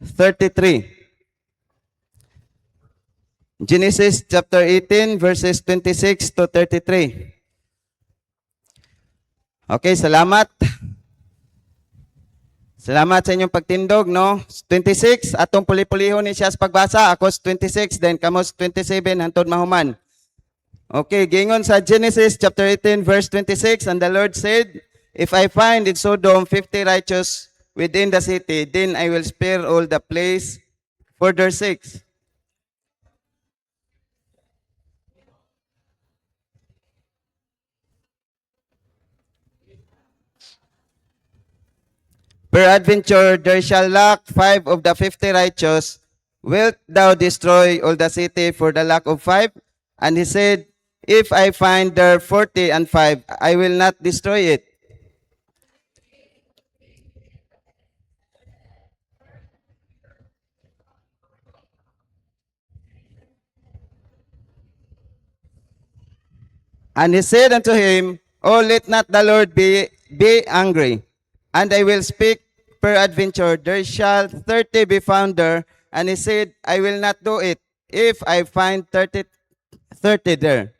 33. Genesis chapter 18 verses 26 to 33. Okay, salamat. Salamat sa inyong pagtindog, no? 26, atong puli-pulihon ni siya sa pagbasa. Ako 26, then kamos 27, hantod mahuman. Okay, gingon sa Genesis chapter 18 verse 26, and the Lord said, if I find in Sodom 50 righteous within the city, then I will spare all the place for their sakes. Peradventure there shall lack 5 of the 50 righteous. Wilt thou destroy all the city for the lack of 5? And he said, if I find there 40 and 5, I will not destroy it. And he said unto him, oh, let not the Lord be angry, and I will speak peradventure, there shall 30 be found there. And he said, I will not do it, if I find 30 there.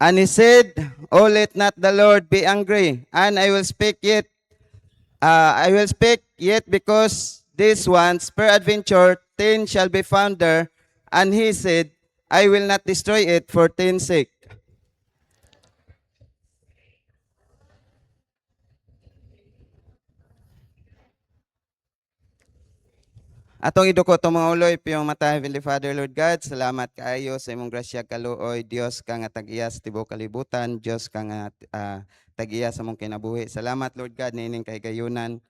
And he said, oh, let not the Lord be angry, and I will speak yet, because these ones, peradventure, 10 shall be found there. And he said, I will not destroy it for 10's sake. Atong iduko itong mga uloy, piyong mata, Heavenly Father, Lord God, salamat kaayo sa imong grasya kaluoy, Dios ka nga tag-iya sa tibuok kalibutan, Dios ka nga tag-iya sa mong kinabuhi. Salamat, Lord God, nining kay gayunan,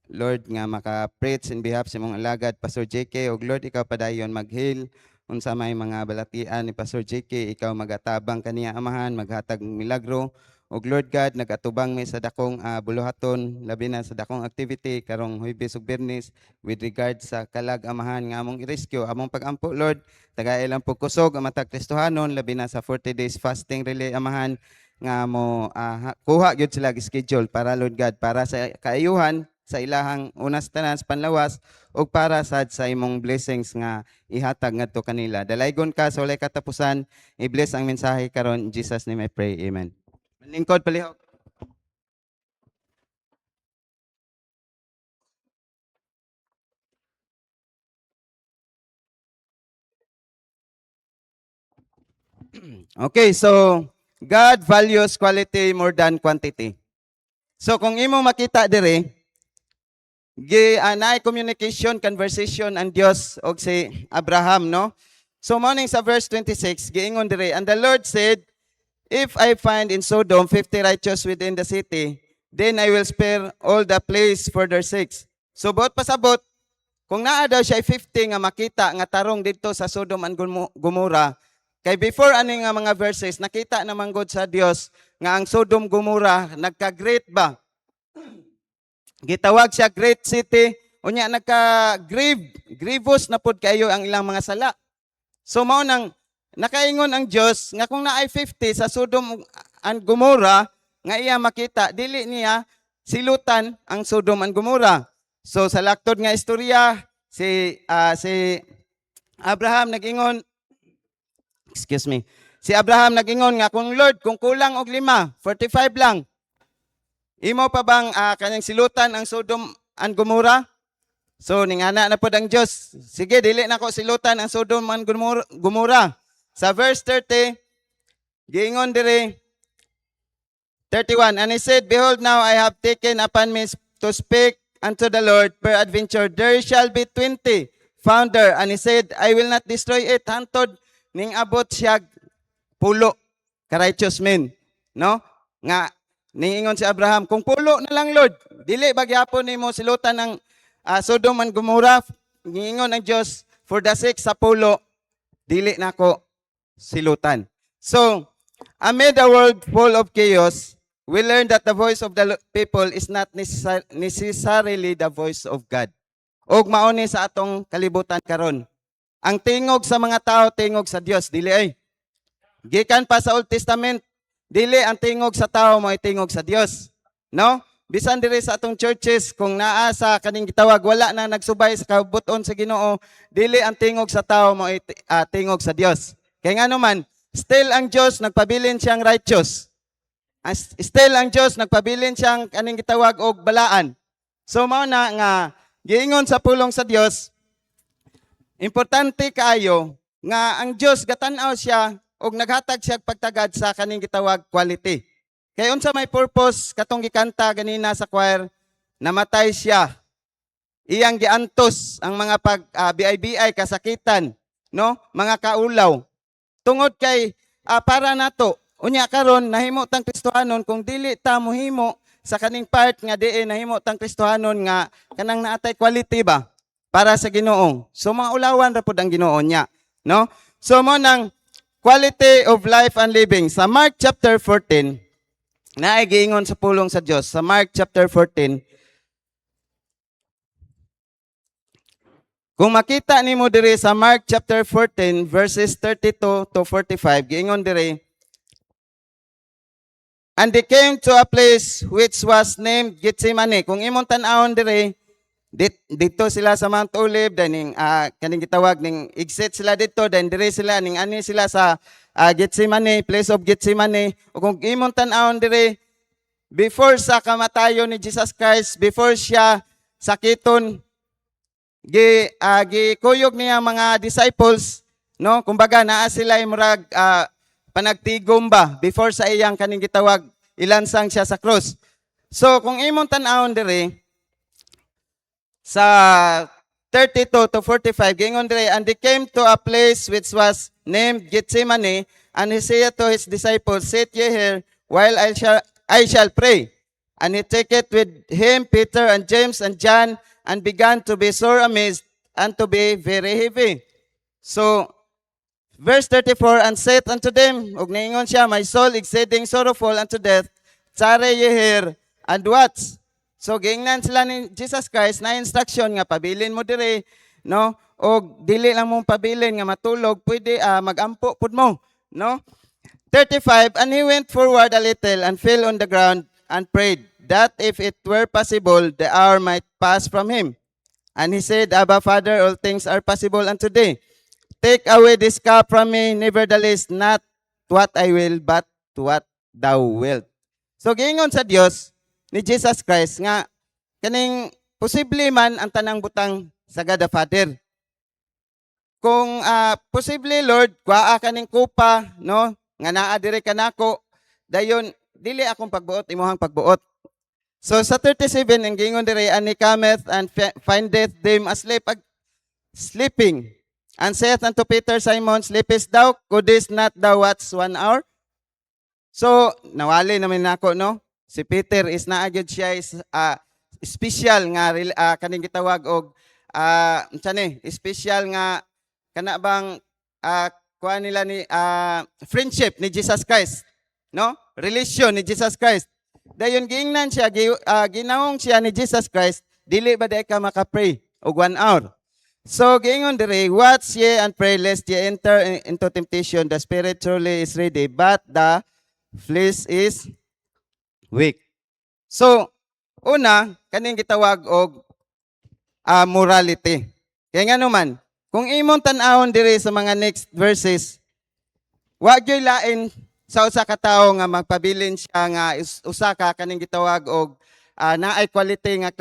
Lord, nga maka-preach in behalf sa imong alagad, Pastor JK, o Lord, ikaw padayon mag-heal, unsa may mga balatian ni Pastor JK, ikaw magatabang kaniya amahan, maghatag milagro, o Lord God, nagatubang mi sa dakong buluhaton, labi na sa dakong activity, karong Huwebes ug Biyernes, with regard sa kalag amahan nga among i-rescue, among pag-ampo, Lord, tagailang po kusog, ang matag Kristohanon, labi na sa 40 days fasting relay amahan, nga mo kuha gyud sila schedule para Lord God, para sa kaayuhan, sa ilahang unas tanan sa panlawas, o para sad sa imong blessings nga ihatag ngadto kanila. Dalaygon ka sa walay katapusan, i-bless ang mensahe karon, in Jesus name I pray, amen. Lingkod palihog. Okay, so God values quality more than quantity. So kung imo makita dire, naay communication, conversation ang Dios og si Abraham, no? So morning sa verse 26, giingon dire, and the Lord said, if I find in Sodom 50 righteous within the city, then I will spare all the place for their sakes. So bot pasabot, kung naa daw siya 50 nga makita nga tarong dito sa Sodom and Gomorrah, kay before ani nga mga verses, nakita naman God sa Dios nga ang Sodom Gomorrah nagka-great ba? Gitawag siya great city, unya grievous na pud kayo ang ilang mga sala. So mao nang nakaingon ang Dios nga kung naay 50 sa Sodom and Gomorrah nga iya makita, dili niya silutan ang Sodom and Gomorrah. So sa laktod nga istorya, si Abraham nag-ingon, si Abraham nag-ingon nga, kung Lord, kung kulang og 5, 45 lang, imo pa bang kanyang silutan ang Sodom and Gomorrah? So ningana na pod ang Dios, sige dili na ko silutan ang Sodom and Gomorrah. Sa verse 30, giingon dire 31, and he said, behold, now I have taken upon me to speak unto the Lord, peradventure there shall be 20 found there. And he said, I will not destroy it, hantod ning abot siya pulo ka righteous men, no? Nga niingon si Abraham, kung pulo na lang Lord, dili bagyapon nimo silutan ng Sodom and Gomorrah. Niingon ang Dios, for the sake sa pulo, dili nako silutan. So, amid a world full of chaos, we learn that the voice of the people is not necessarily the voice of God. ug mao ni sa atong kalibutan karon. Ang tingog sa mga tao tingog sa Dios dili ay. Gikan pa sa Old Testament, dili ang tingog sa tao mo tingog sa Dios. No? Bisan diri sa atong churches kung naa sa kaning gitawag wala na nagsubay sa kabuton sa Ginoo, dili ang tingog sa tao mo tingog sa Dios. Kay ngano man, still ang Dios nagpabilin siyang righteous. Still ang Dios nagpabilin siyang kaning gitawag og balaan. So mao na nga giingon sa pulong sa Dios, importante kaayo nga ang Dios gatan-aw siya og naghatag siya pagtagad sa kaning gitawag quality. Kay unsa may purpose katong gikanta ganina sa choir, namatay siya. Iyang giantos ang mga BI kasakitan, no? Mga kaulaw. Tungod kay para nato unya karon nahimo tang Kristohanon kung dili ta mohimo sa kaning part nga diin nahimo tang Kristohanon nga kanang naatay quality ba para sa Ginoo. So mga ulawan ra pud ang Ginoo niya, no? So mo nang quality of life and living sa Mark chapter 14 na ay giingon sa pulong sa Dios sa Mark chapter 14. Kung makita nimo diri sa Mark chapter 14 verses 32 to 45 giingon diri, and they came to a place which was named Gethsemane. Kung imong tan-awon diri, dito sila sa Mount Olive, then kaning gitawag ning exit sila dito, then diri sila ning ani sila sa Gethsemane, place of Gethsemane. O kung imong tan-awon diri, before sa kamatayon ni Jesus Christ, before siya sakiton, gikuyog niya mga disciples, no? Kumbaga naa sila murag panagtigom ba before sa iyang kaning gitawag ilansang siya sa cross. So kung imong tan-awon diri sa 32 to 45 gingon diri, and they came to a place which was named Gethsemane, and he said to his disciples, sit ye here while I shall pray. And he took it with him Peter and James and John, and began to be sore amazed and to be very heavy. So verse 34, and said unto them, ug naingon siya, my soul exceeding sorrowful unto death, tarry ye here and watch. So giingnan sila ni Jesus Christ na instruction nga pabilin mo diri, no? O dili lang mong pabilin nga matulog, pwede magampo pud mo, no? 35, and he went forward a little and fell on the ground and prayed that if it were possible the hour might pass from him. And he said, Abba Father, all things are possible unto thee. Take away this cup from me, nevertheless not what I will but what thou wilt. So giingon sa Dios ni Jesus Christ nga kaning posible man ang tanang butang sa God the Father. Kung posible Lord, kuaa kaning kupa, no, nga naa diri kanako, dayon dili akong pagbuot imuhang pagbuot. So sa 37 ang giingon diri, and he cometh and findeth them asleep, sleeping, and saith unto Peter, Simon, sleepest thou? Couldest not thou watch 1 hour? So nawali naman nako, no? Si Peter is naagid siya is special nga kaning gitawag og special nga kana bang kuan nila ni friendship ni Jesus Christ, no? Relation ni Jesus Christ. Dayon giingnan siya ginawong siya ni Jesus Christ, dili ba day ka makapray og 1 hour. So giingon diri, watch ye and pray lest ye enter into temptation. The spirit truly is ready, but the flesh is weak. So una kaning gitawag og morality. Kaya nga naman, kung imong tan-awon diri sa mga next verses, wa gyud lain sa usa ka tawo nga magpabilin siya nga usa ka kaning gitawag og naay quality nga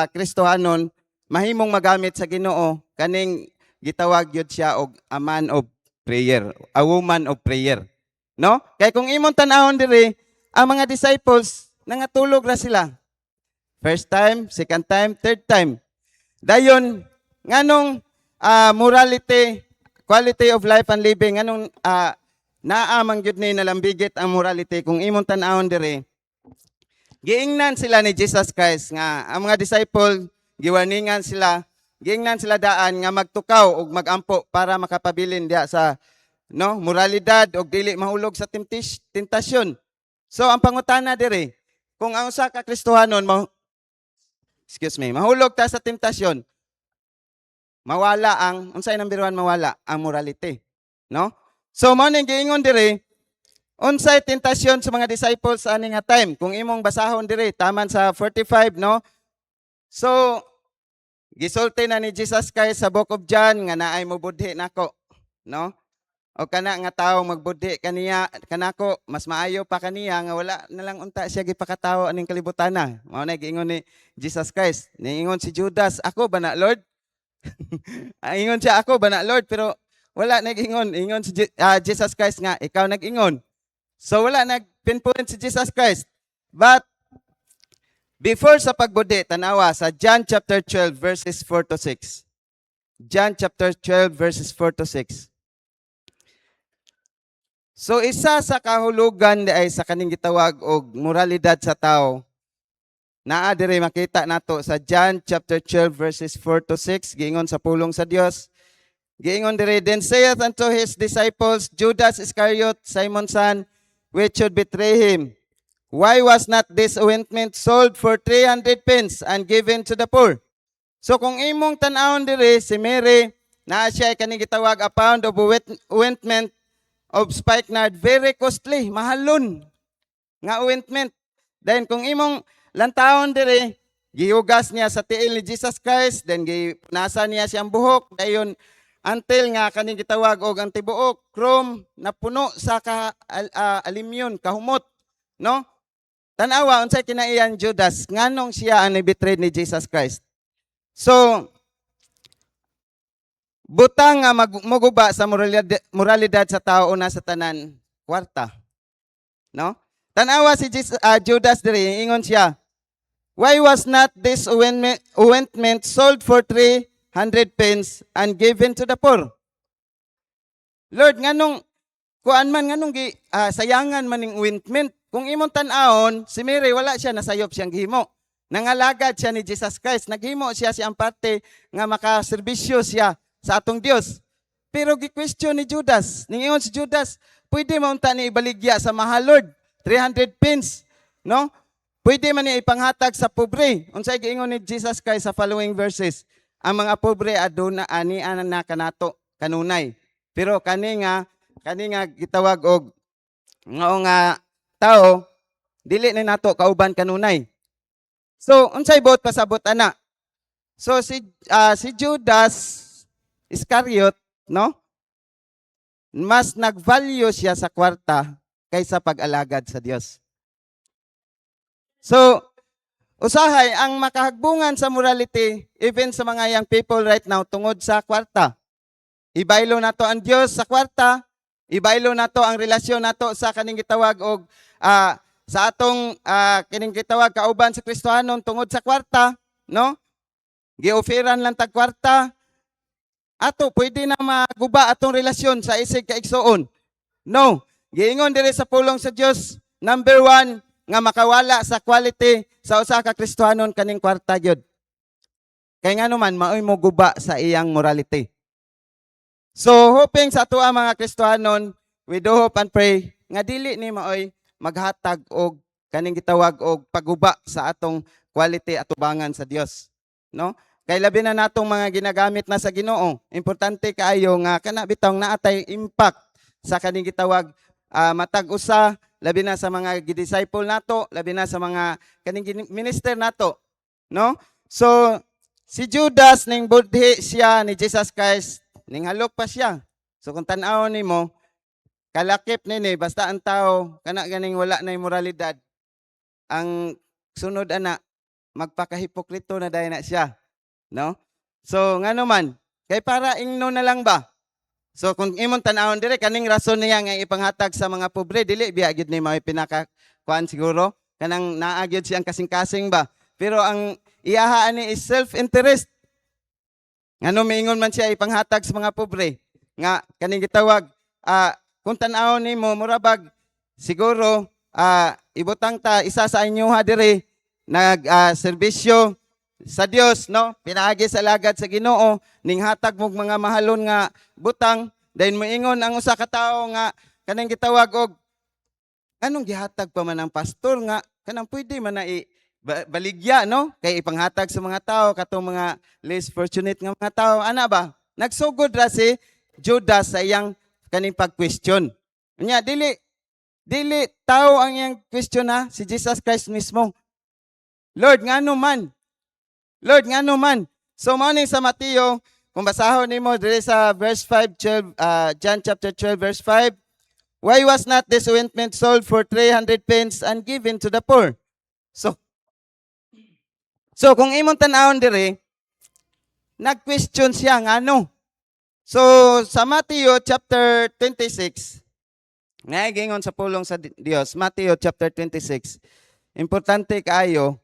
Kristohanon, mahimong magamit sa Ginoo kaning gitawag gyud siya og a man of prayer, a woman of prayer, no? Kay kung imong tan-awon diri, ang mga disciples nangatulog ra sila. First time, second time, third time. Dayon nganong morality, quality of life and living, nganong naamang gyud ni nalambigit ang morality kung imong tan-awon diri. Giingnan sila ni Jesus Christ nga ang mga disciple giwarningan sila, giingnan sila daan nga magtukaw og magampo para makapabilin diha sa moralidad og dili mahulog sa tentasyon. So ang pangutana diri, kung ang usa ka Kristohanon mahulog ta sa tentasyon, mawala ang unsay number one mawala ang morality, no? So mo ning giingon diri unsay tentasyon sa mga disciples sa ani nga time kung imong basahon diri taman sa 45, no? So gisulti na ni Jesus Christ sa Book of John nga naay mobudhi nako, no? O kana nga tawo magbudhi kaniya kanako mas maayo pa kaniya nga wala na lang unta siya gipakatawo aning kalibutana. Mao na giingon ni Jesus Christ. Niingon si Judas, ako ba na Lord? Ingon siya, ako ba na Lord? Pero wala nag-ingon. Ingon si Jesus Christ nga, ikaw nag-ingon. So wala nag-pinpoint si Jesus Christ. But before sa pagbudi, tanawa sa John chapter 12 verses 4 to 6. John chapter 12 verses 4 to 6. So isa sa kahulugan ay sa kaning gitawag og moralidad sa tao. Naa diri makita nato sa John chapter 12 verses 4 to 6, giingon sa pulong sa Dios. Giingon diri, then saith unto his disciples Judas Iscariot, Simon's son, which should betray him. Why was not this ointment sold for 300 pence and given to the poor? So kung imong tan-awon diri si Mary, naa siya kaning gitawag a pound of ointment of spikenard, very costly, mahalon nga ointment. Then kung imong lantawon diri, gihugas niya sa tiil ni Jesus Christ, then ginasa niya siyang buhok, dayon until nga kaning gitawag og ang tibuok chrome na puno sa alimyon, kahumot, no? Tanawa unsay kinaiyan Judas nganong siya ang betray ni Jesus Christ. So butang nga maguba sa moralidad sa tao una sa tanan kwarta, no? Tanawa si Judas diri, ingon siya, why was not this ointment sold for 300 pence and given to the poor? Lord, nganong kuan man nganong sayangan man ning ointment? Kung imong tan-awon, si Mary wala siya nasayop siyang gihimo. Nangalagad siya ni Jesus Christ, naghimo siya siyang parte nga makaserbisyo siya sa atong Dios. Pero gi-question ni Judas, ningon si Judas, pwede mo unta ni ibaligya sa mahal Lord, 300 pence, no? Pwede man ni ipanghatag sa pobre. Unsay giingon ni Jesus Christ sa following verses? Ang mga pobre aduna ani na kanato kanunay. Pero kani nga gitawag og nga tao dili na nato kauban kanunay. So unsay bot pasabot ana? So si Judas Iscariot, no? Mas nag-value siya sa kwarta kaysa pag-alagad sa Dios. So, usahay ang makahagbungan sa morality even sa mga young people right now tungod sa kwarta. Ibaylo nato ang Dios sa kwarta, ibaylo nato ang relasyon nato sa kaning gitawag og sa atong kining gitawag kauban sa Kristohanon tungod sa kwarta, no? Gioferan lang tag kwarta. Ato pwede na maguba atong relasyon sa isig kaigsoon. No, giingon diri sa pulong sa Dios, number 1 nga makawala sa quality sa usa ka Kristohanon kaning kwarta gyud. Kay ngano man maoy mo guba sa iyang morality. So hoping sa ato mga Kristohanon, we do hope and pray nga dili ni maoy maghatag og kaning gitawag og paguba sa atong quality atubangan sa Dios, no? Kay labi na natong mga ginagamit na sa Ginoo, importante kaayo nga kana bitong naatay impact sa kaning gitawag matag usa, labi na sa mga disciple nato, labi na sa mga kaning minister nato, no? So si Judas ning budhi siya ni Jesus Christ, ning halok pa siya. So kung tan-awon nimo, kalakip nini basta ang tao kana ganing wala na moralidad, ang sunod ana magpakahipokrito na dayon na siya. No? So, ngano man, kay para ingno na lang ba? So, kung imong tan-awon dire kaning rason niya nga ipanghatag sa mga pobre, dili biya gid ni mao pinaka-kuan siguro, kanang naa gyud siyang kasing-kasing ba? Pero ang iyaha ani is self-interest. Ngano miingon man siya ipanghatag sa mga pobre? Nga kaning gitawag kung tan-awon nimo murabag siguro ibutang ta isa sa inyo ha dire nag serbisyo sa Dios, no? Pinaagi sa lagad sa Ginoo, ning hatag mong mga mahalon nga butang, dayon moingon ang usa ka tawo nga kanang gitawag og anong gihatag pa man ang pastor nga kanang pwede man na baligya, no? Kay ipanghatag sa mga tao, katong mga less fortunate nga mga tao. Ana ba? Nagsugod ra si Judas sa iyang kaning pag-question. Nya, dili tao ang iyang question ha, si Jesus Christ mismo. Lord, ngano man? Lord, ngano man? So, mao ni sa Mateo, kung basahon nimo diri sa verse 5, John chapter 12, verse 5, why was not this ointment sold for 300 pence and given to the poor? So kung imong tan-awon diri, nag-question siya ngano. So sa Mateo chapter 26, gingon sa pulong sa Dios, Mateo chapter 26. Importante kaayo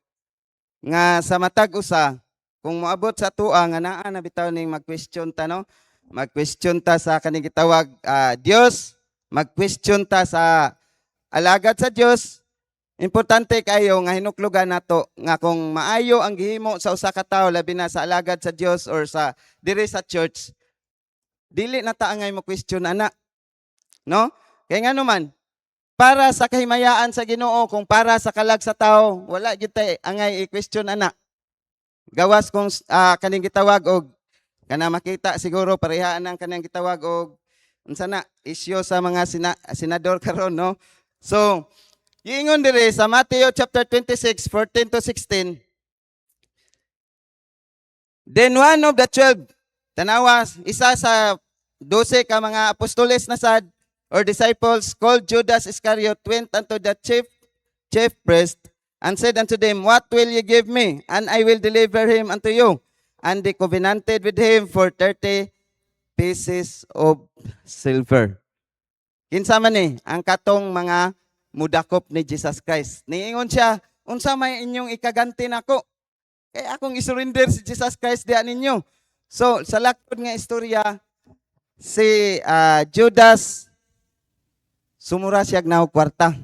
nga sa matag usa kung moabot sa tuwa nga naa na bitaw ning mag-question ta, no? Mag-question ta sa kaning gitawag Dios, mag-question ta sa alagad sa Dios. Importante kayo nga hinuklugan nato nga kung maayo ang gihimo sa usa ka tawo labi na sa alagad sa Dios or sa diri sa church, dili na ta angay mo question ana, no? Kay ngano man, para sa kahimayaan sa Ginoo, kung para sa kalag sa tawo, wala gyud tay angay i-question ana. Gawas kung kaning gitawag og kana makita siguro parehaan ang kanang gitawag og unsa na isyu sa mga senador karon, no? So giingon dire sa Matthew chapter 26, 14 to 16. Then one of the 12, tanawa, isa sa 12 ka mga apostoles na sad or disciples called Judas Iscariot went unto the chief priest and said unto them, what will ye give me? And I will deliver him unto you. And they covenanted with him for 30 pieces of silver. Kinsa man ni ang katong mga mudakop ni Jesus Christ. Niingon siya, unsa may inyong ikaganti nako? Kay akong isurrender si Jesus Christ diha ninyo. So, sa lakod nga istorya, si Judas, sumura siya na kwarta.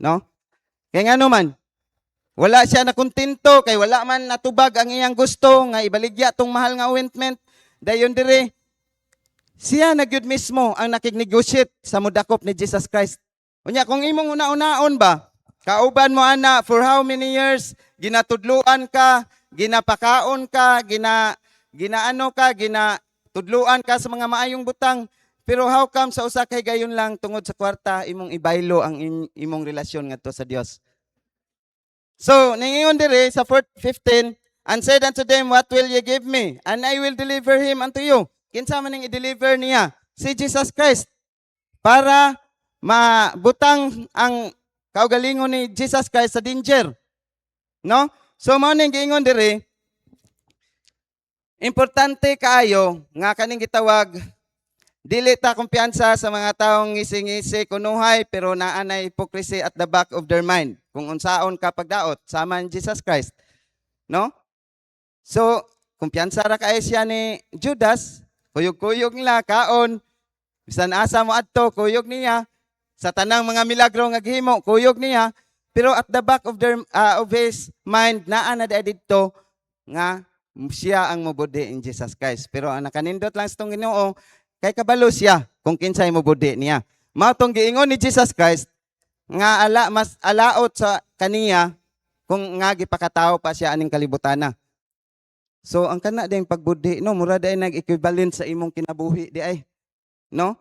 No? Kaya nga naman, wala siya nakontento, kay wala man natubag ang iyang gusto, nga ibaligya tong mahal nga ointment. Dayon dire, siya nagyud mismo ang nakig-negotiate sa mudakop ni Jesus Christ. Unya, kung imong una-unaon ba, kauban mo ana for how many years, ginatudluan ka, ginapakaon ka, ginatudluan ka sa mga maayong butang, pero how come sa usa kay gayon lang tungod sa kwarta imong ibaylo ang imong relasyon ngadto sa Dios? So, ningon dire sa 15, and said unto them, what will ye give me? And I will deliver him unto you. Kinsa man ning i-deliver niya? Si Jesus Christ. Para mabutang ang kaugalingon ni Jesus Christ sa danger. No? So mao ning giingon dire, importante kaayo nga kaning gitawag dili ta kumpiyansa sa mga taong ngisi-ngisi kunuhay pero naa na hypocrisy at the back of their mind. Kung unsaon ka pagdaot sama ni Jesus Christ. No? So kumpiyansa ra kaayo siya ni Judas, kuyog-kuyog nila kaon, bisan asa mo adto kuyog niya. Sa tanang mga milagro nga gihimo, kuyog niya, pero at the back of his mind, naa na dito nga siya ang mubudi in Jesus Christ. Pero ang nakanindot lang sa itong Ginoo, kay kabalo siya kung kinsay mubudi niya. Matong giingon ni Jesus Christ, nga mas alaot sa kaniya, kung nga gipakatao pa siya aning kalibutana. So, ang kana ding pagbudi, no, mura day nag-equivalent sa imong kinabuhi, di ay. No?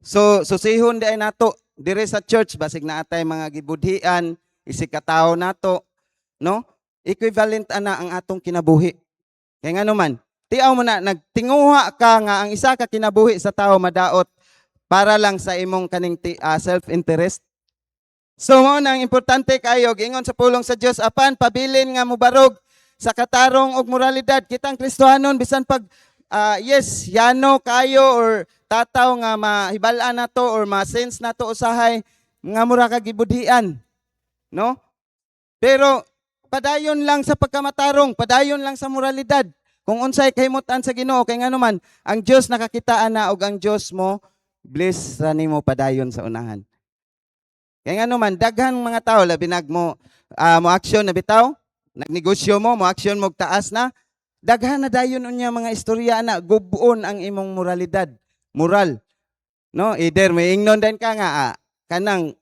So, susihon di ay nato, dire sa church basig na atay mga gibudhian isig katao nato, no? Equivalent ana ang atong kinabuhi. Kaya nga naman, tiaw mo na nagtinguha ka nga ang isa ka kinabuhi sa tao madaot para lang sa imong kaning self-interest. So mo nang importante kayo giingon sa pulong sa Dios apan pabilin nga mubarog sa katarong og moralidad kitang Kristohanon bisan pag yes, yano kayo or tataw nga mahibal-an nato or ma-sense nato usahay nga mura ka gibudhian, no? Pero padayon lang sa pagkamatarong, padayon lang sa moralidad. Kung unsay kahimutan sa Ginoo kay ngano man ang Dios nakakitaan na og ang Dios mo bless ra nimo padayon sa unahan. Kay ngano man daghan mga tao labi mo action na bitaw, nagnegosyo mo action mo taas na. Daghan na dayon unya mga istorya na gubuon ang imong moralidad, moral. No, either may ingnon din ka nga kanang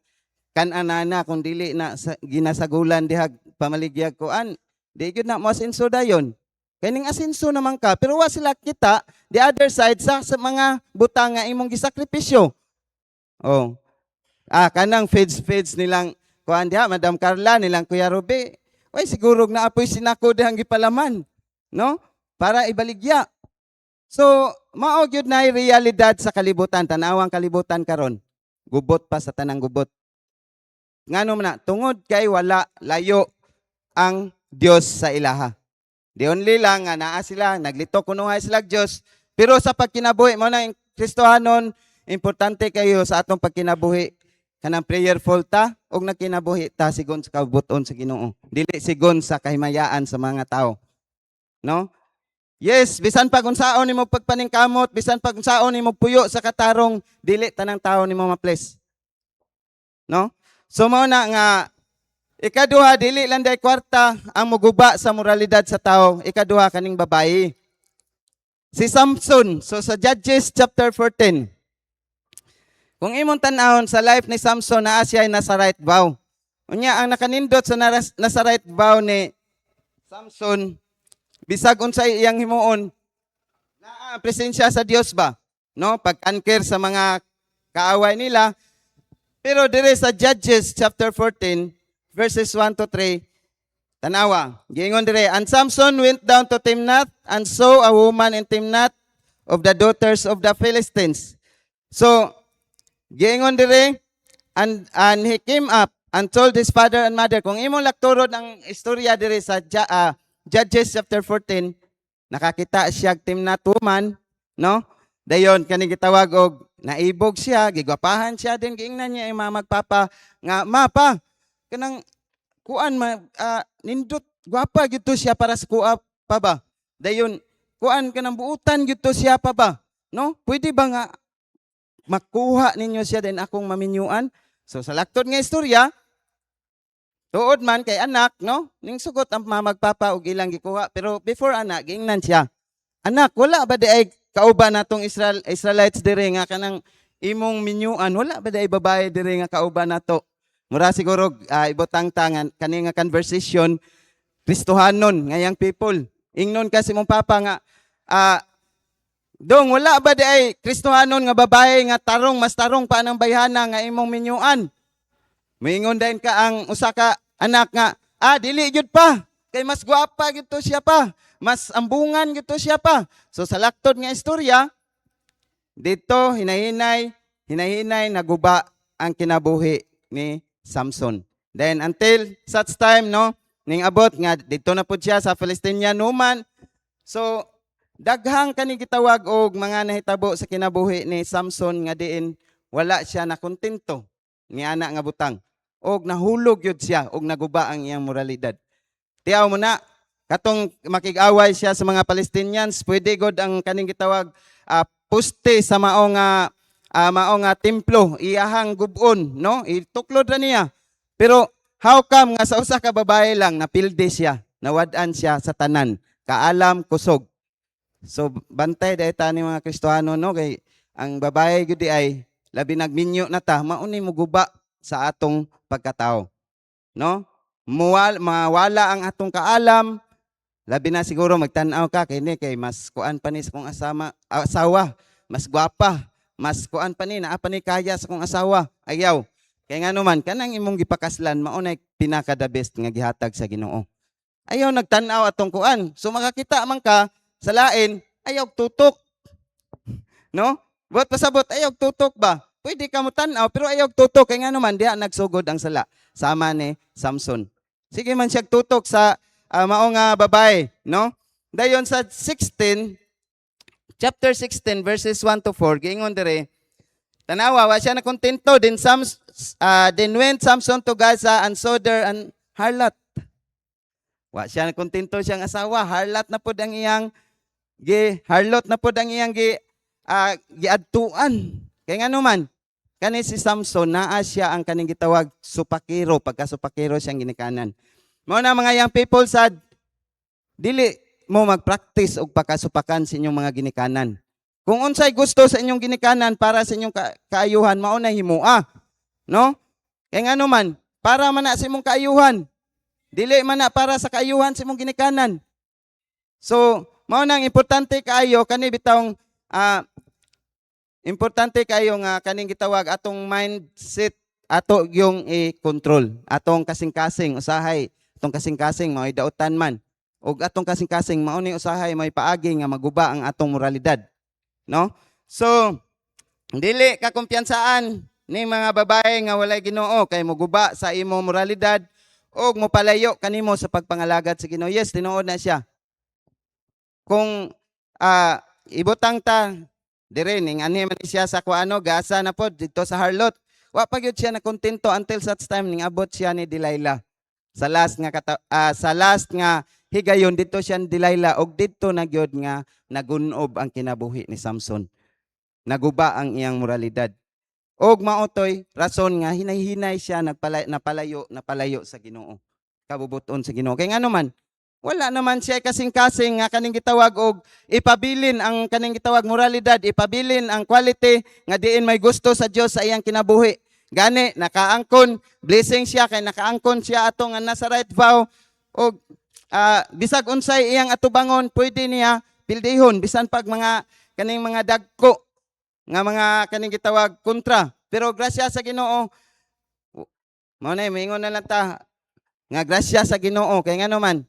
kananana kung dili na ginasagulan dihag pamaligyag kuan, di gyud na mo asinso dayon. Kay ning asinso naman ka, pero wa sila kita the other side sa mga butang nga imong gisakripisyo. Oh. Kanang feeds nilang kuan diha, Madam Carla, nilang Kuya Ruby. Oy, siguro na apoy sinako dihang gipalaman, no? Para ibaligya. So, mao gyud na realidad sa kalibutan, tanawang kalibutan karon. Gubot pa sa tanang gubot. Ngano man na, tungod kay wala layo ang Dios sa ilaha. The only lang nga naa sila, naglito kunuhay sila Dios, pero sa pagkinabuhi mo na Kristohanon, importante kayo sa atong pagkinabuhi kanang prayerful ta og nakinabuhi ta sigon sa kabuton sa Ginoo. Dili sigon sa kahimayaan sa mga tao. No? Yes, bisan pag unsaon nimo pagpaningkamot, bisan pag unsaon nimo puyo sa katarong, dili tanang tao nimo ma-please. No? So mao na nga ikaduha, dili lang day kwarta ang muguba sa moralidad sa tao. Ikaduha kaning babayi. Si Samson, so sa Judges chapter 14. Kung imong tan-awon sa life ni Samson, naa siya ay nasa right vow. Unya ang nakanindot sa nasa right vow ni Samson, bisag unsay iyang himuon, naa presensya sa Dios ba? No, pag-anker sa mga kaaway nila. Pero dire sa Judges chapter 14 verses 1 to 3, tanawa, giingon dire, and Samson went down to Timnath and saw a woman in Timnath of the daughters of the Philistines. So, giingon dire, and he came up and told his father and mother. Kung imong lakturod ang istorya dire sa Judges chapter 14, nakakita siya Timnath woman, no? Dayon kani gitawag og naibog siya, gigwapahan siya din, giingnan niya yung magpapa nga mapa kanang kuan nindot gwapa gyud siya para sa kuap pa ba. Dayon kuan kanang buutan gyud siya pa ba, no? Pwede ba nga makuha ninyo siya din akong maminyuan? So sa laktod nga istorya, tuod man kay anak, no? Ning sugot ang magpapa og ilang gikuha, pero before anak giingnan siya, anak, wala ba di ay kauban natong Israelites dire nga kanang imong minyuan, wala ba di ay babae dire nga kauban nato? Mura siguro ibutang tangan kani nga conversation Kristohanon nga yang people. Ingnon kasi mong papa nga dong wala ba di ay Kristohanon nga babae nga tarong mas tarong pa nang bayhana nga imong minyuan? Moingon din ka ang usa ka anak nga dili gyud pa kay mas gwapa gyud to siya pa. Mas ambungan gyud to siya pa. So sa laktod nga istorya dito hinahinay naguba ang kinabuhi ni Samson. Then until such time, no, ning abot nga dito na pud siya sa Palestinian woman. So daghang kani gitawag og mga nahitabo sa kinabuhi ni Samson nga diin wala siya nakontento ni ana nga butang og nahulog yun siya og naguba ang iyang moralidad. Tiyaw mo na katong makig-away siya sa mga Palestinians, pwede god ang kaning gitawag poste sa mao nga templo iyahang gubon, no? Ituklod ra niya. Pero how come nga sa usa ka babae lang napilde siya, nawad-an siya sa tanan, kaalam kusog. So bantay dayta ni mga Kristohano, no, kay ang babae gyud ay labi nagminyo na ta, mauni mo guba sa atong pagkatao, no? Mawala ang atong kaalam, labi na siguro magtan-aw ka kay mas kuan pa ni sa kong asawa, mas gwapa, mas kuan pa ni naa pa ni kaya sa kong asawa. Ayaw. Kay ngano man kanang imong gipakaslan mao na pinaka the best nga gihatag sa Ginoo. Ayaw nagtan-aw atong kuan. So makakita man ka sa lain, ayaw tutok. No? Buot pasabot ayaw tutok ba? Pwede ka mo tan-aw pero ayaw tutok kay ngano man diha nagsugod ang sala sama ni Samson. Sige man siya tutok sa mao nga babae, no? Dayon sa chapter 16 verses 1 to 4 giingon dire, tanawa wa siya na kontento din went Samson to Gaza and saw there an harlot. Wa siya na kontento siyang asawa, harlot na pud ang iyang giadtuan. Kay ngano man kani si Samson naa siya ang kaning gitawag supakiro, pagka supakiro siyang ginikanan. Mao na mga young people sad dili mo mag-practice og pakasupakan sa inyong mga ginikanan. Kung unsay gusto sa inyong ginikanan para sa inyong kaayuhan, mao na himua, no? Kay ngano man para man na sa imong kaayuhan. Dili man na para sa kaayuhan sa imong ginikanan. So, mao nang importante kaayo kani bitawng importante kayo nga kaning gitawag atong mindset ato yung i-control. Atong kasing-kasing usahay, atong kasing-kasing mao idautan man. Og atong kasing-kasing mao ni usahay may paagi nga maguba ang atong moralidad, no? So, dili ka kumpiyansaan ni mga babae nga walay Ginoo kay moguba sa imo moralidad og mopalayo kanimo sa pagpangalagad sa Ginoo. Yes, tinuod na siya. Kung ibutang ta dire ning ani man siya sa kuano gasa na pod dito sa harlot. Wa pa gyud siya na kontento until such time ning abot siya ni Delilah. Sa last nga higayon dito siya ni Delilah og didto na gyud nga nagunob ang kinabuhi ni Samson. Naguba ang iyang moralidad. Og maotoy rason nga hinay-hinay siya napalayo sa Ginoo. Kabubuton sa Ginoo. Kay ngano man wala naman siya kasing-kasing nga kaning gitawag og ipabilin ang kaning gitawag moralidad, ipabilin ang quality nga diin may gusto sa Dios sa iyang kinabuhi. Gani nakaangkon blessing siya kay nakaangkon siya ato nga Nazarite vow og bisag unsay iyang atubangon pwede niya pildihon bisan pag mga kaning mga dagko nga mga kaning gitawag kontra. Pero grasya sa Ginoo mao na mingon na lang ta nga grasya sa Ginoo kay ngano man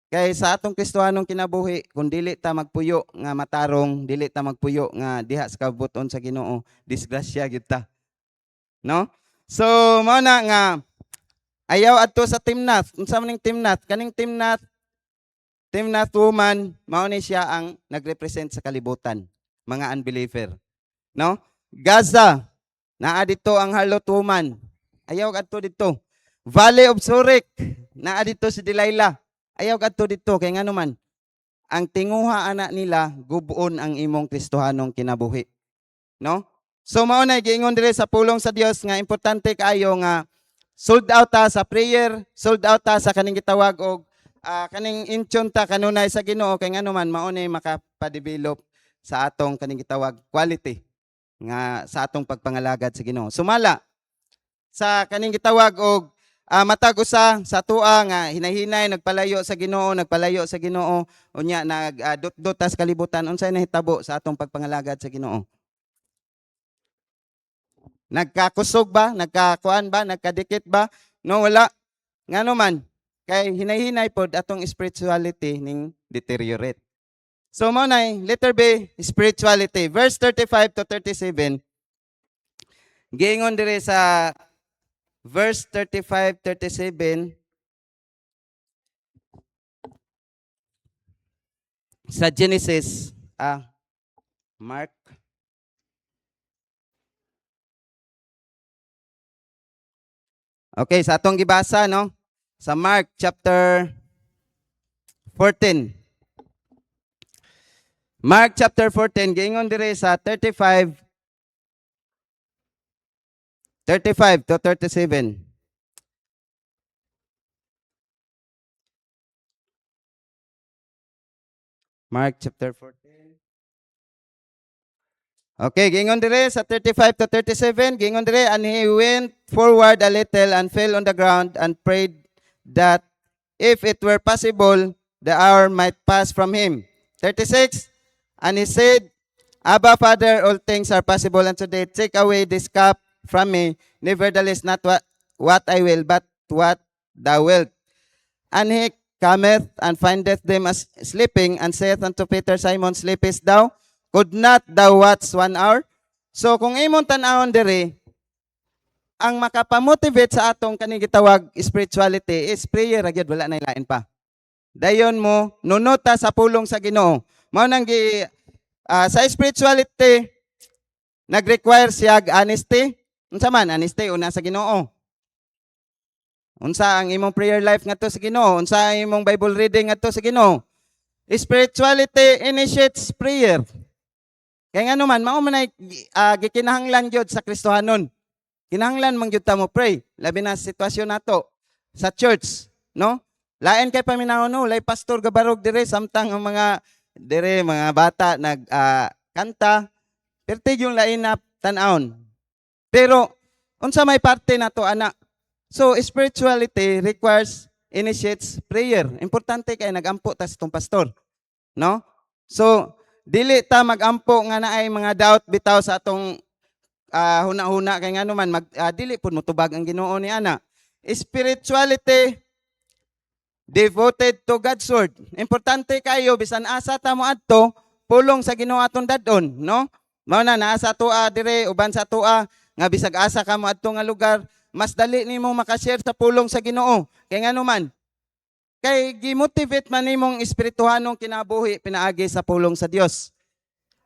kay sa atong Kristohanong kinabuhi, kung dili ta magpuyo nga matarong, dili ta magpuyo nga diha sa kabuton sa Ginoo, disgrasya gyud ta. No? So, mao na nga ayaw adto sa Timnath. Unsa man ning Timnath? Kaning Timnath woman, mao ni siya ang nagrepresent sa kalibutan, mga unbeliever. No? Gaza, naa dito ang harlot woman. Ayaw adto dito. Valley of Sorek, naa dito si Delilah. Ayaw kadto dito kay ngano man ang tinguha ana nila gubuon ang imong Kristohanong kinabuhi, no? So mao na giingon dire sa pulong sa Dios nga importante kaayo nga sold out ta sa prayer, sold out ta sa kaning gitawag og kaning intyon ta kanunay sa Ginoo kay ngano man mao ni makapadevelop sa atong kaning gitawag quality nga sa atong pagpangalagad sa Ginoo. Sumala sa kaning gitawag og matag usa sa tua nga hinahinay nagpalayo sa Ginoo unya nagdot-dot sa kalibutan unsay nahitabo sa atong pagpangalagad sa Ginoo? Nagkakusog ba, nagkakuan ba, nagkadikit ba? No, wala. Ngano man kay hinahinay pod atong spirituality ning deteriorate. So mao nay letter B, spirituality, verse 35 to 37. Giingon dire sa verse 35-37 sa Genesis, Mark. Okay, sa atong gibasa, no? Sa Mark chapter 14. Mark chapter 14, giingon dire sa 35 to 37. Mark chapter 14. Okay, gingon dire sa 35 to 37, gingon dire, and he went forward a little and fell on the ground and prayed that if it were possible, the hour might pass from him. 36, and he said, Abba, Father, all things are possible unto thee. Take away this cup from me. Nevertheless, not what I will, but what thou wilt. And he cometh and findeth them as sleeping, and saith unto Peter, Simon, sleepest thou? Could not thou watch 1 hour? So kung imong tan-awon diri, ang makapamotivate sa atong kaning gitawag spirituality is prayer agad, wala na ilain pa. Dayon mo nunota sa pulong sa Ginoo. Mao nang sa spirituality nag-require siya honesty. Unsa man honesty una sa Ginoo? Unsa ang imong prayer life ngadto sa Ginoo? Unsa ang imong Bible reading ngadto sa Ginoo? Spirituality initiates prayer. Kaya nga naman, mao man ay gikinahanglan gyud sa Kristohanon. Kinahanglan man gyud ta mo pray, labi na sa sitwasyon nato sa church, no? Lain kay paminahon no, lay pastor gabarog dire samtang ang mga dire mga bata kanta, pertig yung lain na tan-aon. Pero unsa may parte nato ana? So spirituality initiates prayer. Importante kay nagampo ta sa tong pastor, no? So dili ta magampo nga naay mga doubt bitaw sa atong huna-huna kay ngano man dili pud motubag ang Ginoo ni ana. Spirituality devoted to God's word. Importante kayo bisan asa ta mo adto pulong sa Ginoo aton dadon, no? Mao na naasa tua dire uban sa tua nga bisag asa ka mo adto nga lugar, mas dali nimo makashare sa pulong sa Ginoo. Kay ngano man? Kay gimotivate man nimong espirituhanong kinabuhi pinaagi sa pulong sa Dios.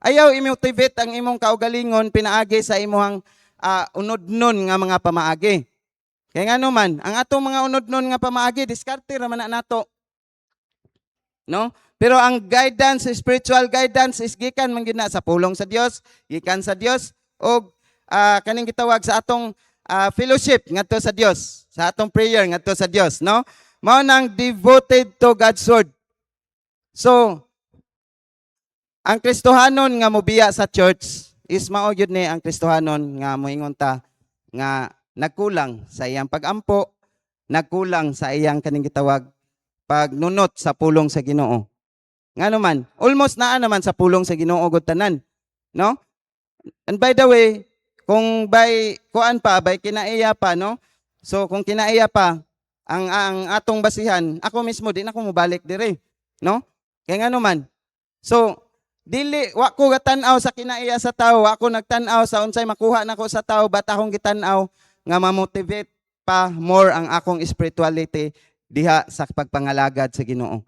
Ayaw i-motivate ang imong kaugalingon pinaagi sa imong unodnon nga mga pamaagi. Kaya nga naman, ang atong mga unodnon nga pamaagi, diskarte raman na nato. No? Pero ang guidance, spiritual guidance is gikan man gyud na sa pulong sa Dios, gikan sa Dios o kaning gitawag sa atong fellowship ngadto sa Dios, sa atong prayer ngadto sa Dios, no? Mao nang devoted to God's word. So, ang Kristohanon nga mobiya sa church is mao gyud ni ang Kristohanon nga moingon ta nga nagkulang sa iyang pagampo, nagkulang sa iyang kaning gitawag pagnunot sa pulong sa Ginoo. Ngano man, almost naa naman sa pulong sa Ginoo gud tanan, no? And by the way, kung by kuan pa, by kinaiya pa, no? So kung kinaiya pa ang atong basihan, ako mismo din ako mobalik dire, no? Kaya ngano man. So dili wa ko gatan-aw sa kinaiya sa tawo, ako nagtan-aw sa unsay makuha nako sa tawo, bat akong gitan-aw nga ma-motivate pa more ang akong spirituality diha sa pagpangalagad sa Ginoo.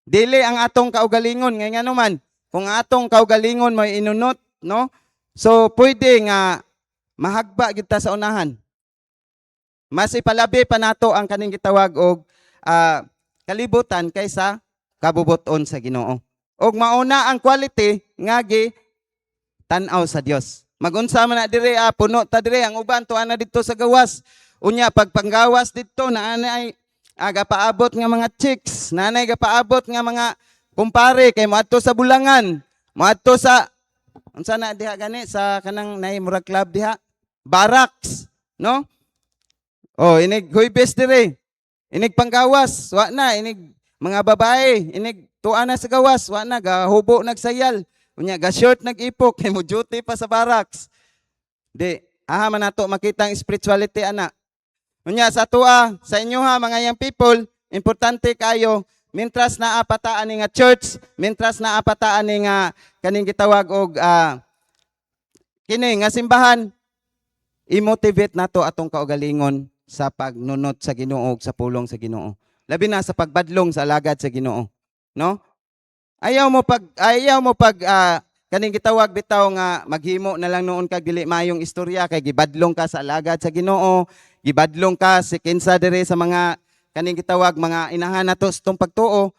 Dili ang atong kaugalingon ngay ngano man, kung atong kaugalingon may inunot, no? So pwede nga mahagba gid ta sa unahan. Mas ipalabi pa nato ang kaning gitawag og kalibutan kaysa kabubuton sa Ginoo. Og mauna ang quality nga gi tan-aw sa Dios. Magunsa man na dire puno ta dire ang uban tuwa na didto sa gawas. Unya pagpanggawas didto naanay gapaabot nga mga chicks, nanay gapaabot nga mga kumpare kay moadto sa bulangan, moadto sa unsa na diha gani sa kanang nay murag club diha, barracks, no? Oh, inig huybes dire. Inig panggawas, wa na inig mga babae, inig tuwa na sa gawas, wa na gahubo nagsayal. Unya ga short nag-ipok kay mo duty pa sa barracks. Di man nato makita ang spirituality ana. Unya sa tuwa sa inyo ha mga young people, importante kayo mintras naapataan ni nga church, mintras naapataan ni nga kaning gitawag og kini nga simbahan, i-motivate nato atong kaugalingon sa pagnunot sa Ginoo sa pulong sa Ginoo. Labi na sa pagbadlong sa alagad sa Ginoo, no? Ayaw mo pag kaning gitawag bitaw nga maghimo na lang noon kag dili mayong istorya kay gibadlong ka sa alagad sa Ginoo, gibadlong ka si kinsa dire sa mga kaning gitawag mga inahan nato sa tong pagtuo.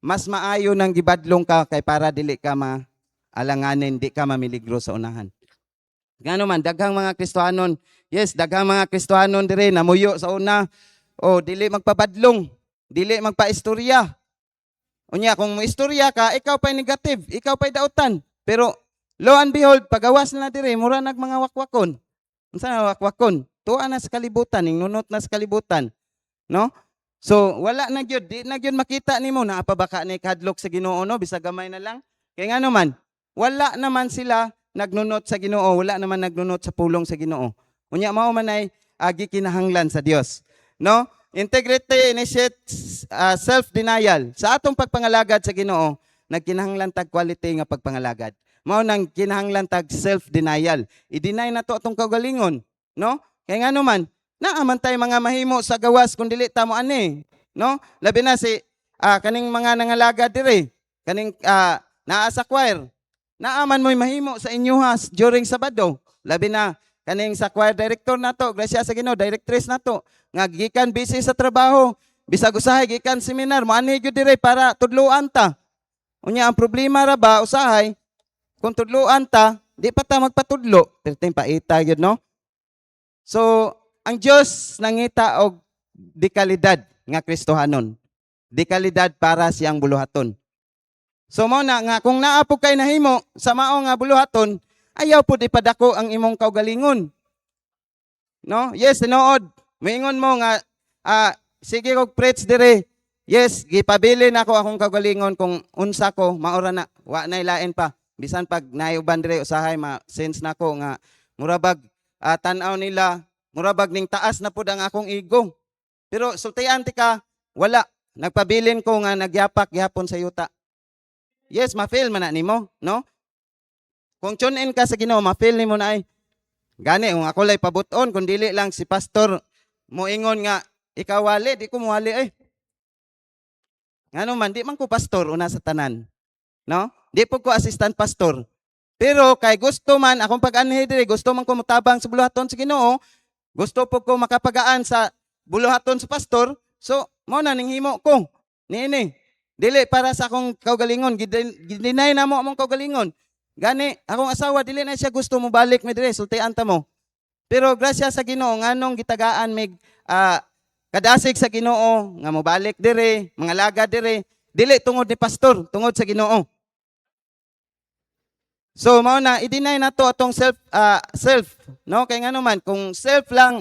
Mas maayo nang gibadlong ka kay para dili ka maalanganin, di ka mamiligro sa unahan. Ngano man daghang mga Kristohanon, yes, daghang mga Kristohanon dire namuyo sa una, dili magpabadlong, dili magpaistorya. Unya kung mo istorya ka, ikaw pa'y negative, ikaw pa'y dautan. Pero lo and behold, pagawas na dire, mura nag mga wakwakon. Unsa na wakwakon? Tuwa na sa kalibutan, nunot na sa kalibutan, no? So wala na gyud, di na gyud makita nimo na apabaka ni kadlok sa Ginoo no, bisag gamay na lang. Kay ngano man, wala naman sila nagnunot sa Ginoo, wala naman nagnunot sa pulong sa Ginoo. Unya mao man ay gikinahanglan sa Dios, no? Integrity initiates self-denial. Sa atong pagpangalagad sa Ginoo, nagkinahanglan tag quality nga pagpangalagad. Mao nang kinahanglan tag self-denial. I-deny na to atong kaugalingon, no? Kay ngano man, naaman tay mga mahimo sa gawas kung dili ta mo ani, no? Labi na si kaning mga nangalagad dire, kaning naa sa choir. Naaman mo'y mahimo sa inyuhas during Sabado. Labi na kaning sa choir director nato, grasya sa Ginoo, directress nato, nga gikan busy sa trabaho, bisag usahay gikan seminar, moanhi gyud dire para tudloan ta. Unya ang problema ra ba usahay kung tudloan ta, di pa ta magpatudlo, perting paita gyud no. So ang Dios nangita og dekalidad nga Kristohanon. Dekalidad para siyang buluhaton. So mao na nga kung naa po kay nahimo sa mao nga buluhaton, ayaw pud ipadako ang imong kaugalingon. No? Yes, tinuod. Moingon mo nga sige kog preach dire. Yes, gipabilin ako akong kagalingon kung unsa ko maura na wa nay lain pa. Bisan pag nayuban dire usahay sense nako nga murabag tan-aw nila, murabag ning taas na pud ang akong ego. Pero sultian ti ka, wala. Nagpabilin ko nga nagyapak gihapon sa yuta. Yes, ma-feel man na nimo, no? Kung tune in ka sa Ginoo, ma-feel nimo na ay gani kung ako lay pabuton kung dili lang si pastor moingon nga ikaw wali, di ko muwali ay. Ngano man di man ko pastor una sa tanan, no? Di po ko assistant pastor. Pero kay gusto man akong pag-anhi diri, gusto man ko mutabang sa buluhaton sa Ginoo, gusto po ko makapagaan sa buluhaton sa pastor, so mao na ning himo ko. Niini. Dili para sa akong kaugalingon, gidinay na mo among kaugalingon. Gani, akong asawa dili na siya gusto mo balik mi dire, sultian ta mo. Pero grasya sa Ginoo nganong gitagaan mig kadasig sa Ginoo nga mobalik dire, mga laga dire, dili tungod ni pastor, tungod sa Ginoo. So mao na i-deny nato atong self, no? Kay ngano man kung self lang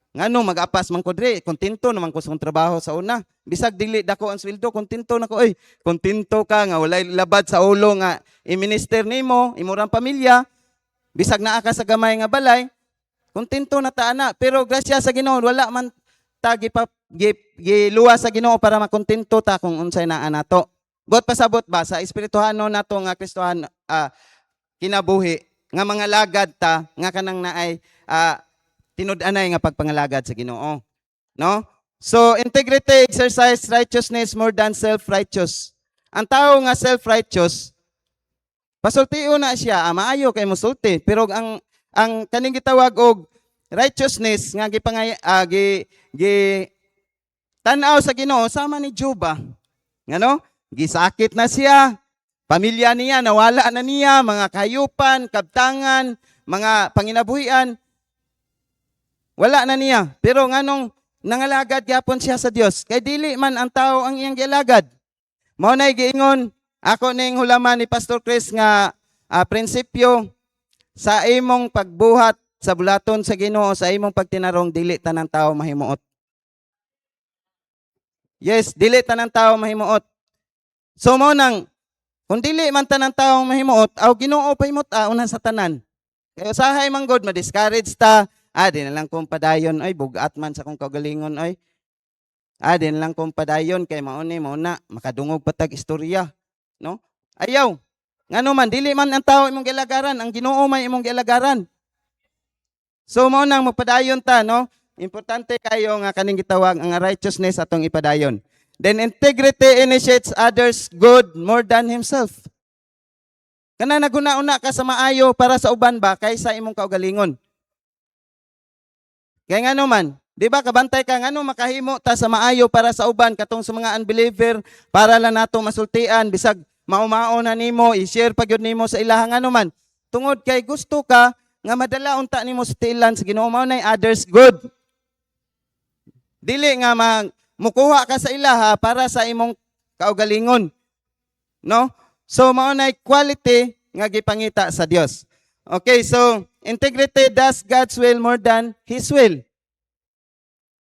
ngano mag-apas man ko dire, kontento naman ko sa akong trabaho sa una. Bisag dili dako ang sweldo, kontento nako oy. Kontento ka nga walay labad sa ulo nga i-minister nimo, imurang pamilya. Bisag naa ka sa gamay nga balay, kontento na ta ana. Pero grasya sa Ginoo wala man ta giluwa sa Ginoo para makontento ta kung unsay naa nato. Buot pasabot ba sa espirituhano nato nga Kristohano kinabuhi nga mga lagad ta nga kanang naay tinud-anay nga pagpangalagad sa Ginoo, no? So integrity exercise righteousness more than self-righteous. Ang tao nga self-righteous pasultiyo na siya, maayo kay musulti, pero ang kaning gitawag og righteousness nga tan-aw sa Ginoo sama ni Job. Ngano? Gisakit na siya, pamilya niya nawala na niya, mga kahayupan, kabtangan, mga panginabuhian, wala na niya. Pero nganong nangalagad gyapon siya sa Dios, kay dili man ang tao ang iyang gialagad. Mao nay giingon ako ning hulaman ni Pastor Chris nga prinsipyo sa imong pagbuhat sa bulaton sa Ginoo, sa imong pagtinarong, dili tanang tao mahimuot. Yes, dili tanang tao mahimuot. So mo nang kung dili man tanang taong mahimuot, aw Ginoo pahimot una sa tanan. Kay usahay man god ma-discourage ta, di na lang kong padayon ay bugat man sa kong kaugalingon ay. Di na lang kong padayon kay mao na makadungog patag istorya, no? Ayaw. Ngano man dili man ang tao imong gilagaran, ang Ginoo may imong gilagaran. So mao nang magpadayon ta, no? Importante kayo nga kaning gitawag ang righteousness atong ipadayon. Then integrity initiates others good more than himself. Kana naguna-una ka sa maayo para sa uban ba kaysa imong kaugalingon. Kaya ngano man, di ba kabantay ka ngano makahimo ta sa maayo para sa uban katong sa mga unbeliever para lang nato masultian bisag maumao na nimo i-share pa gyud nimo sa ilaha ngano man. Tungod kay gusto ka nga madala unta nimo sa tilan sa Ginoo mao nay others good. Dili nga mukuha ka sa ilaha para sa imong kaugalingon. No? So mao nay quality nga gipangita sa Dios. Okay, so integrity does God's will more than His will.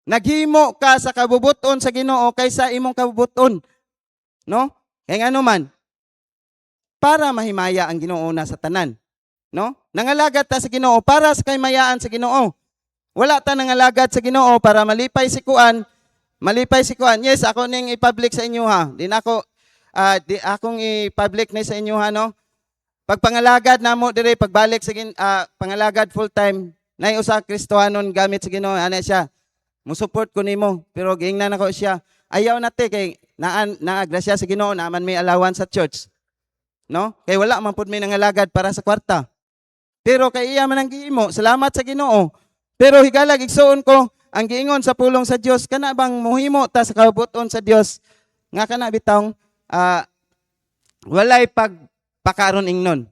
Naghimo ka sa kabubuton sa Ginoo kaysa imong kabubuton. No? Kay ngano man para mahimaya ang Ginoo na sa tanan. No? Nangalagad ta sa Ginoo para sa kahimayaan sa Ginoo. Wala ta nangalagad sa Ginoo para malipay si kuan. Yes, ako ning i-public sa inyo ha. Akong i-public na sa inyo ha, no? Pag pangalagad namo dire pagbalik sa pangalagad full time, nay usa Kristohanon gamit sa Ginoo ana siya. Mo-support ko nimo, pero giingnan nako siya. Ayaw nate kay grasya sa Ginoo naman may allowance sa church. No? Kay wala man pud may nangalagad para sa kwarta. Pero kay iya man ang gihimo, salamat sa Ginoo. Pero higalag igsuon ko ang giingon sa pulong sa Dios kana bang mohimo ta sa kabubuton sa Dios nga kana bitawng walay pagpakaron ingnon.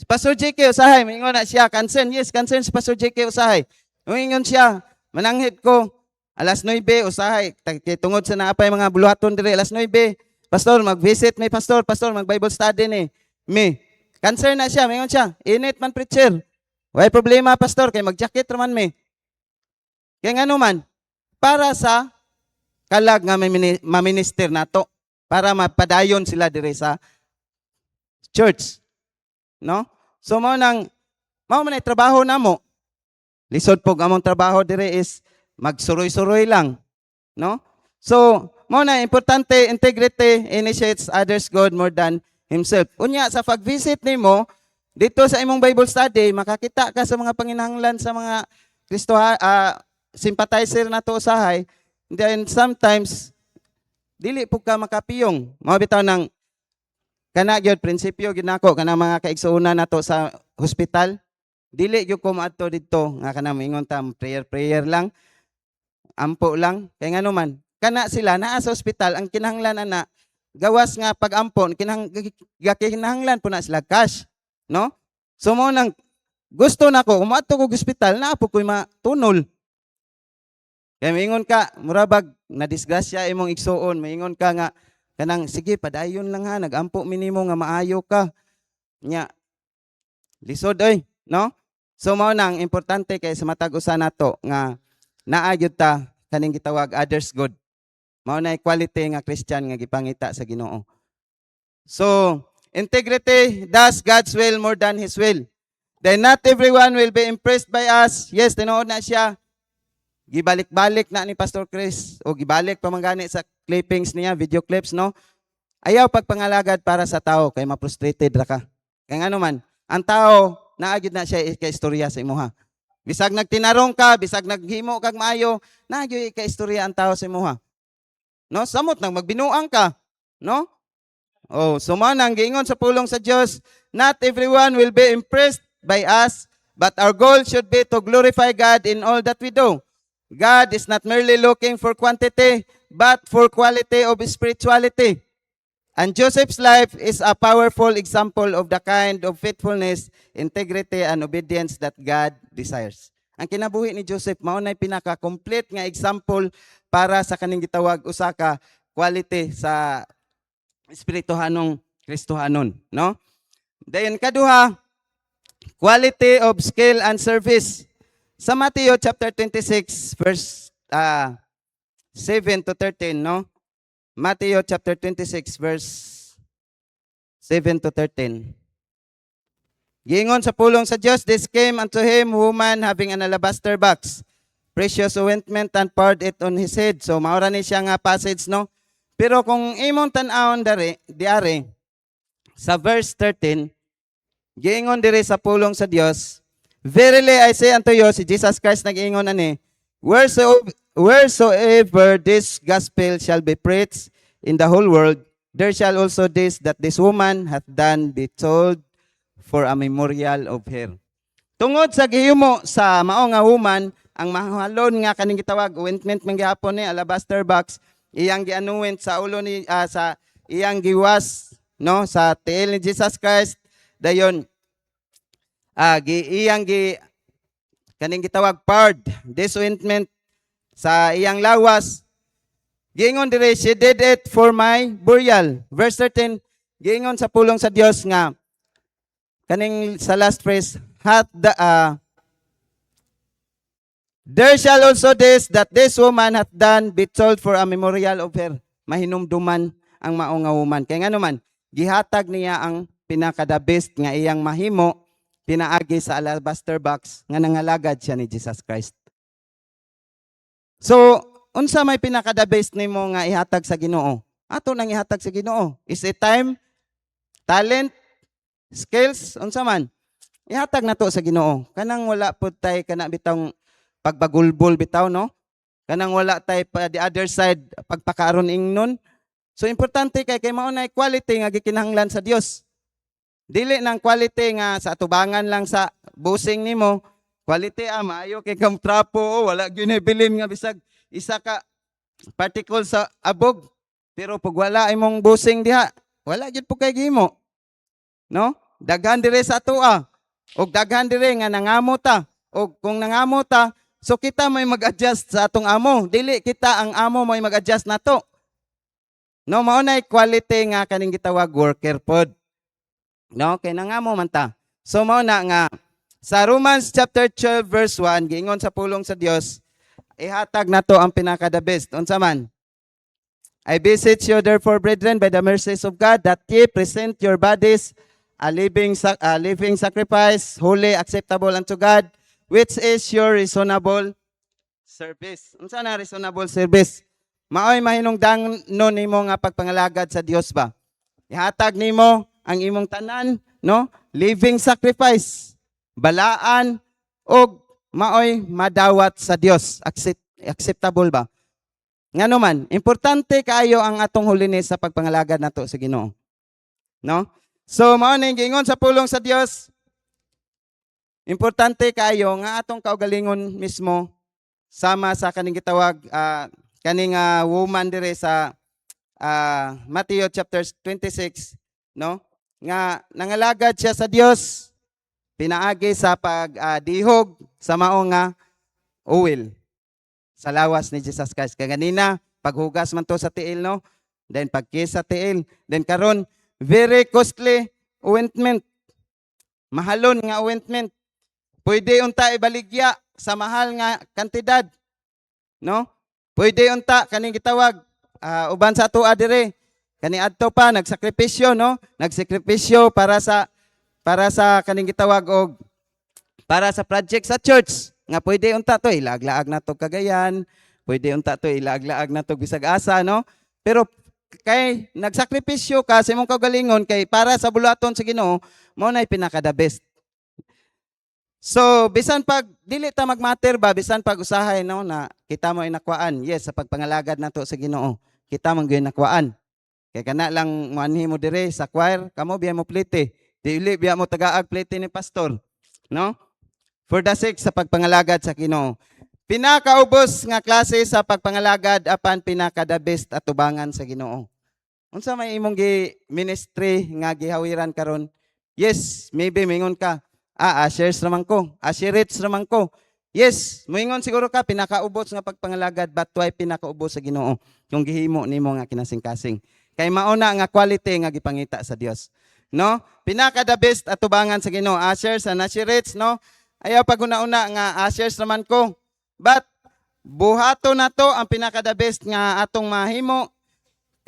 Pastor JK usahay moingon na siya concern. Yes, concern si Pastor JK usahay. Moingon siya mananghid ko alas 9 usahay tungod sa naapay mga buluhaton dire alas 9. Pastor mag-visit may pastor mag-Bible study ni. Concern na siya moingon siya init man preacher. Way problema pastor kay mag-jacket raman me. Kaya nga naman, para sa kalag nga maminister nato, para mapadayon sila dire sa church. No? So mao man trabaho namo. Lisod pog among trabaho dire is magsuroy-suroy lang, no? So mao na importante, integrity initiates others good more than himself. Unya sa pag-visit nimo dito sa imong Bible study, makakita ka sa mga panginahanglan sa mga sympathizer nato usahay. Then sometimes dili po ka makapiyong. Mao bitaw ng kana gyud prinsipyo ginako kana mga kaigsuonan nato sa hospital. Dili gyud ko maadto didto nga kana moingon ta prayer lang, ampo lang. Kay ngano man kana sila naa sa hospital ang kinahanglan ana gawas nga pag-ampon kinahanglan po na sila cash, no? So mo nang gusto nako umadto ko hospital naa po koy matunol. Kaya maingon ka, murabag, na-disgrasya imong igsuon, maingon ka nga, kanang, sige, padayon lang ha, nagampo minimo nga maayo ka. Nya, lisod oy, no? So mao nang importante kay sa matag usa nato nga naagyud ta kaning gitawag others good. Mao na quality nga Christian nga gipangita sa Ginoo. So, integrity does God's will more than His will. Then not everyone will be impressed by us. Yes, tinuod na siya. Gibalik-balik na ni Pastor Chris o gibalik pa man gani sa clippings niya, video clips, no? Ayaw pagpangalagad para sa tao kay ma-frustrated ra ka. Kay ngano man, ang tao naagid na siya ika-istorya sa imuha. Bisag nagtinarong ka, bisag naghimo kag maayo, naagid ika-istorya ang tao sa imuha. No, samot nang magbinuang ka, no? Oh, sumanang giingon sa pulong sa Dios, not everyone will be impressed by us, but our goal should be to glorify God in all that we do. God is not merely looking for quantity, but for quality of spirituality. And Joseph's life is a powerful example of the kind of faithfulness, integrity, and obedience that God desires. Ang kinabuhi ni Joseph, mao na pinaka-complete nga example para sa kaning gitawag usa ka quality sa espirituhanong Kristohanon, no? Dayon kaduha, quality of skill and service. Sa Matthew chapter 26 verse 7 to 13, no? Matthew chapter 26 verse 7 to 13. Giingon sa pulong sa Dios, this came unto him woman having an alabaster box, precious ointment, and poured it on his head. So maura ni siya nga passage, no? Pero kung imong tan-awon diare sa verse 13, giingon diri sa pulong sa Dios, verily I say unto you, si Jesus Christ nag-ingon ani, wheresoever this gospel shall be preached in the whole world, there shall also that this woman hath done be told for a memorial of her. Tungod sa gihimo sa mao nga woman, ang mahalon nga kaning gitawag ointment man gihapon ni alabaster box, iyang gianuwent sa ulo ni sa iyang giwas, no, sa tiil ni Jesus Christ, dayon iyang kaning gitawag poured this ointment sa iyang lawas. Giingon dire, she did it for my burial. Verse 13, giingon sa pulong sa Dios nga kaning sa last phrase, there shall also that this woman hath done be told for a memorial of her. Mahinumduman ang mao nga woman. Kaya nga naman, gihatag niya ang pinaka-the best nga iyang mahimo, pinaagi sa alabaster box nga nangalagad siya ni Jesus Christ. So, unsa may pinaka-the best nimo nga ihatag sa Ginoo? Ato nang ihatag sa Ginoo. Is it time, talent, skills, unsa man? Ihatag nato sa Ginoo. Kanang wala pud tay kana bitang pagbagulbol bitaw, no? Kanang wala tay pa the other side pagpakaron ingnon. So importante kay mao na quality nga gikinahanglan sa Dios. Dili nang quality nga sa atubangan lang sa busing nimo. Quality maayo kay kam trapo, wala gyud bilin nga bisag isa ka particle sa abog. Pero pag wala imong busing diha, wala gyud pud kay gihimo. No? Daghan dire sa atoa. Og daghan dire nga nangamo ta. Og kung nangamo ta, so kita may mag-adjust sa atong amo. Dili kita ang amo may mag-adjust nato. No, mao na quality nga kaning gitawag worker pod. No, kay nangamo man ta. So mao na nga sa Romans chapter 12 verse 1 giingon sa pulong sa Dios, ihatag nato ang pinaka the best. Unsa man? I beseech you therefore, brethren, by the mercies of God, that ye present your bodies a living sacrifice, holy, acceptable unto God, which is your reasonable service. Unsa na reasonable service? Maoy mahinungdan no nimo nga pagpangalagad sa Dios ba? Ihatag nimo ang imong tanan, no? Living sacrifice, balaan og maoy madawat sa Dios. Acceptable ba? Ngano man, importante kaayo ang atong holiness sa pagpangalagad nato sa Ginoo. No? So mao ning giingon sa pulong sa Dios. Importante kaayo nga atong kaugalingon mismo sama sa kaning gitawag kaning woman dire sa Matthew chapter 26, no? Nga nangalagad siya sa Dios, pinaagi sa pagdihog sa mao nga oil sa lawas ni Jesus Christ. Kaya ganina, paghugas man to sa tiil, no? Then pagkis sa tiil. Then karon very costly ointment. Mahalon nga ointment. Pwede unta ibaligya sa mahal nga kantidad. No? Pwede unta kaning gitawag uban sa ato dire. Kani adto pa nagsakripisyo, no? Nagsakripisyo para sa kaning gitawag og para sa project sa church. Nga pwede unta to ilaglaag na to Cagayan, pwede unta to ilaglaag na to bisag asa, no? Pero kay nagsakripisyo ka sa imong kaugalingon kay para sa bulaton sa Ginoo, mao nay pinaka the best. So bisan pag dili ta magmatter ba, bisan pag usahay, no, na kita mo inakwaan, yes, sa pagpangalagad nato sa Ginoo, kita man gyud nakwaan. Kay kana lang muanhi mo dire sa choir, kamo biya mo plete, dili biya mo tagaag plete ni pastor, no? For the sake sa pagpangalagad sa Ginoo. Pinakaubos nga klase sa pagpangalagad apan pinaka the best atubangan sa Ginoo. Unsa may imong ministry nga gihawiran karon? Yes, maybe mingon ka, shares naman ko, shirits naman ko. Yes, moingon siguro ka pinakaubos nga pagpangalagad, but why pinakaubos sa Ginoo? Kung gihimo nimo nga kinasing-kasing. Kay mauna nga quality nga gipangita sa Dios. No? Pinaka the best atubangan sa Ginoo. Shares and shirits, no? Ayaw pag una-una nga shares naman ko. But buhato na to ang pinaka the best nga atong mahimo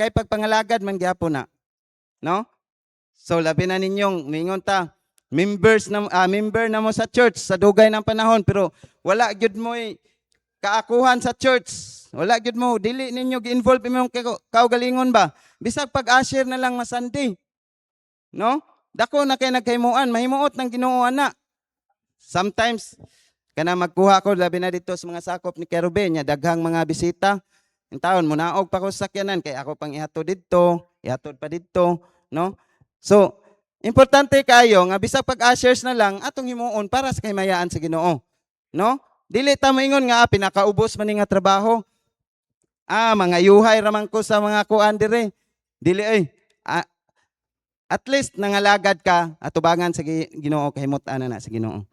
kay pagpangalagad man gyapon na. No? So labi na ninyong mingon ta member na mo sa church sa dugay ng panahon pero wala gyud mo kaakuhan sa church. Wala gyud mo dili ninyo gi-involve imong kaugalingon ba? Bisag pag-ashare na lang masandi. No? Dako na kay nagkaymuan, mahimuot ng Ginoo ana. Sometimes, kana magkuha ko, labi na dito sa mga sakop ni Kerube, niya daghang mga bisita. Yung taon, munaog pa ko sa sakyanan, kay ako pang ihatod dito, ihatod pa dito, no? So, importante kayo, nga bisag pag-ashers na lang, atong himuon para sa kahimayaan sa Ginoo, no? Dili ta moingon nga, pinakaubos man nga trabaho. Mga yuhay raman ko sa mga kuan dire. Dili at least nangalagad ka, atubangan sa Ginoo, kahimutan na sa Ginoo.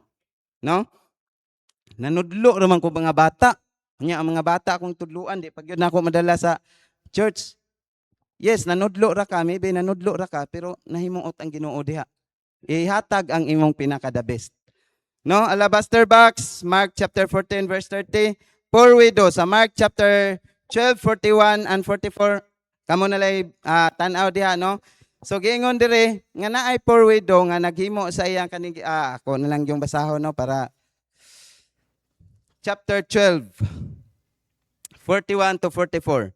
No? Nanudlo raman ko mga bata. Nya ang mga bata akong tudluan, di pag yun ako madala sa church. Yes, nanudlo ra ka, maybe nanudlo ra ka, pero nahimuot ang Ginoo diha. Ihatag ang imong pinaka the best. No, alabaster box, Mark chapter 14 verse 30. Poor widow sa Mark chapter 12 41 and 44. Kamo na lay tan-aw diha, no? So giingon dire nga naay poor widow nga naghimo sa iyang kaning ako na lang yung basahon, no, para chapter 12 41 to 44.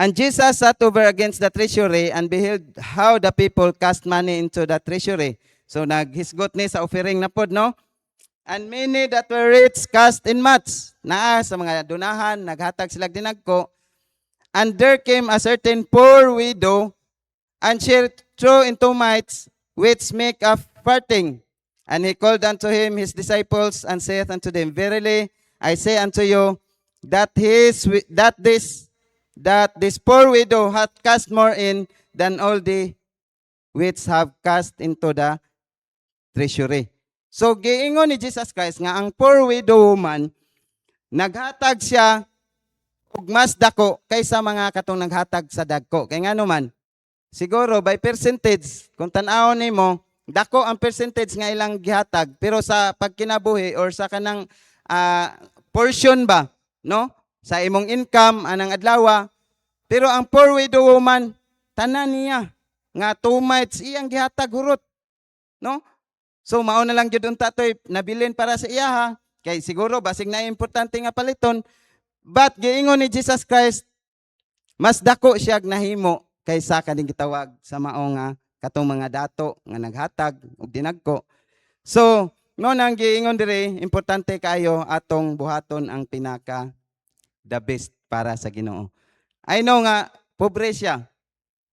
And Jesus sat over against the treasury and beheld how the people cast money into the treasury. So naghisgot ni sa offering na pod, no? And many that were rich cast in much. Naa sa mga dunahan naghatag sila dinagko. And there came a certain poor widow, and she threw into mites, which make a farthing. And he called unto him his disciples, and saith unto them, Verily I say unto you, that this poor widow hath cast more in than all the which have cast into the treasury. So giingon ni Jesus Christ nga ang poor widow woman, naghatag siya og mas dako kaysa mga katong naghatag sa dagko. Kay ngano man, siguro by percentage, kung tan-aw nimo, dako ang percentage nga ilang gihatag, pero sa pagkinabuhi or sa kanang portion ba, no? Sa imong income anang adlaw. Pero ang poor widow woman tanan niya nga 2 mites iyang gihatag hurot, no? So mao na lang gyud unta toy nabilin para sa iya ha. Kay siguro basig na importante nga paliton, but giingon ni Jesus Christ mas dako siya nahimo kaysa kaning gitawag sa mao nga katong mga dato nga naghatag og dinagko. So mao nang giingon dire importante kayo atong buhaton ang pinaka the best para sa Ginoo. I know nga pobre siya.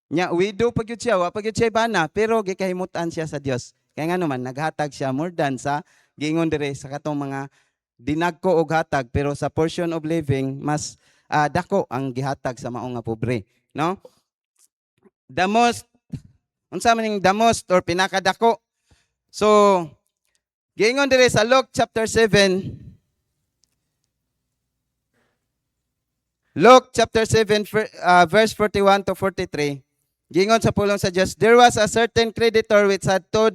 Nya widow pa gyud siya, wa pa gyud siya bana, pero gikahimutan siya sa Dios. Kaya nga naman naghatag siya more than sa giingon dire sa katong mga dinagko og hatag, pero sa portion of living mas dako ang gihatag sa mao nga pobre, no? The most unsa man ning the most or pinakadako. So giingon dire sa Luke chapter 7, Luke chapter 7 verse 41 to 43. Gingon sa pulong sa Diyos, there was a certain creditor which had two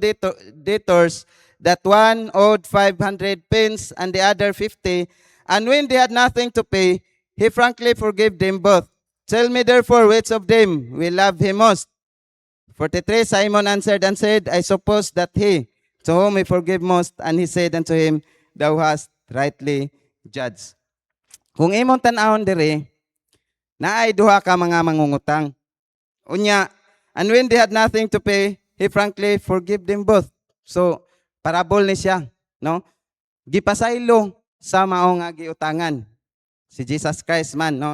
debtors, that one owed 500 pence and the other 50. And when they had nothing to pay, he frankly forgave them both. Tell me therefore which of them will love him most. 43, Simon answered and said, I suppose that he, to whom he forgave most. And he said unto him, thou hast rightly judged. Kung imong tan-awon dire, naay duha ka mga mangungutang. Unya, and when they had nothing to pay, he frankly forgave them both. So, parabol ni siya, no? Gipasaylo sa mao nga giutangan. Si Jesus Christ man, no?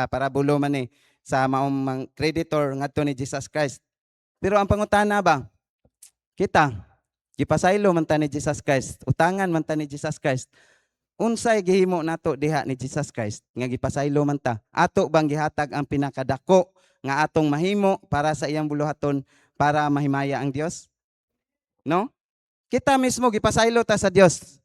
Parabulo man ni sa maong creditor ngadto ni Jesus Christ. Pero ang pangutana ba, kita, gipasaylo man ta ni Jesus Christ, utangan man ta ni Jesus Christ, unsay gihimo nato diha ni Jesus Christ nga gipasaylo man ta? Ato bang gihatag ang pinakadako nga atong mahimo para sa iyang buluhaton para mahimaya ang Dios? No? Kita mismo gipasaylo ta sa Dios.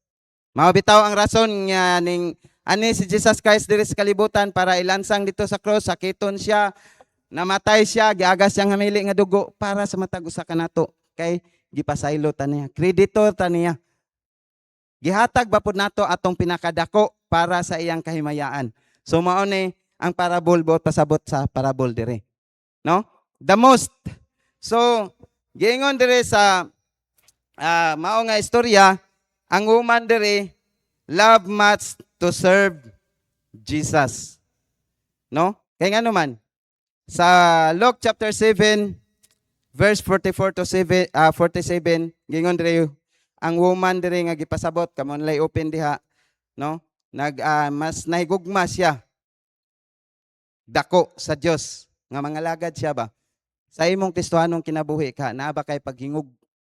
Mao bitaw ang rason nga ning ani si Jesus Christ diri sa kalibutan para ilansang dito sa cross, sakiton siya, namatay siya, giagas siyang hamili nga dugo para sa matag usa kanato. Kay gipasaylo ta niya, kreditor ta niya. Gihatag ba pud nato atong pinakadako para sa iyang kahimayaan. So mao ni ang parable buot pasabot sa parable dire. No? The most. So, giingon dire sa mao nga istorya, ang woman dire love much to serve Jesus. No? Kay ngano man sa Luke chapter 7 verse 44 to 47 giingon dire ang woman dire nga gipasabot kamon lay open diha, no? Mas nahigugma siya dako sa Dios nga mangalagad siya ba sa imong Kristohanong kinabuhi ka naa ba kay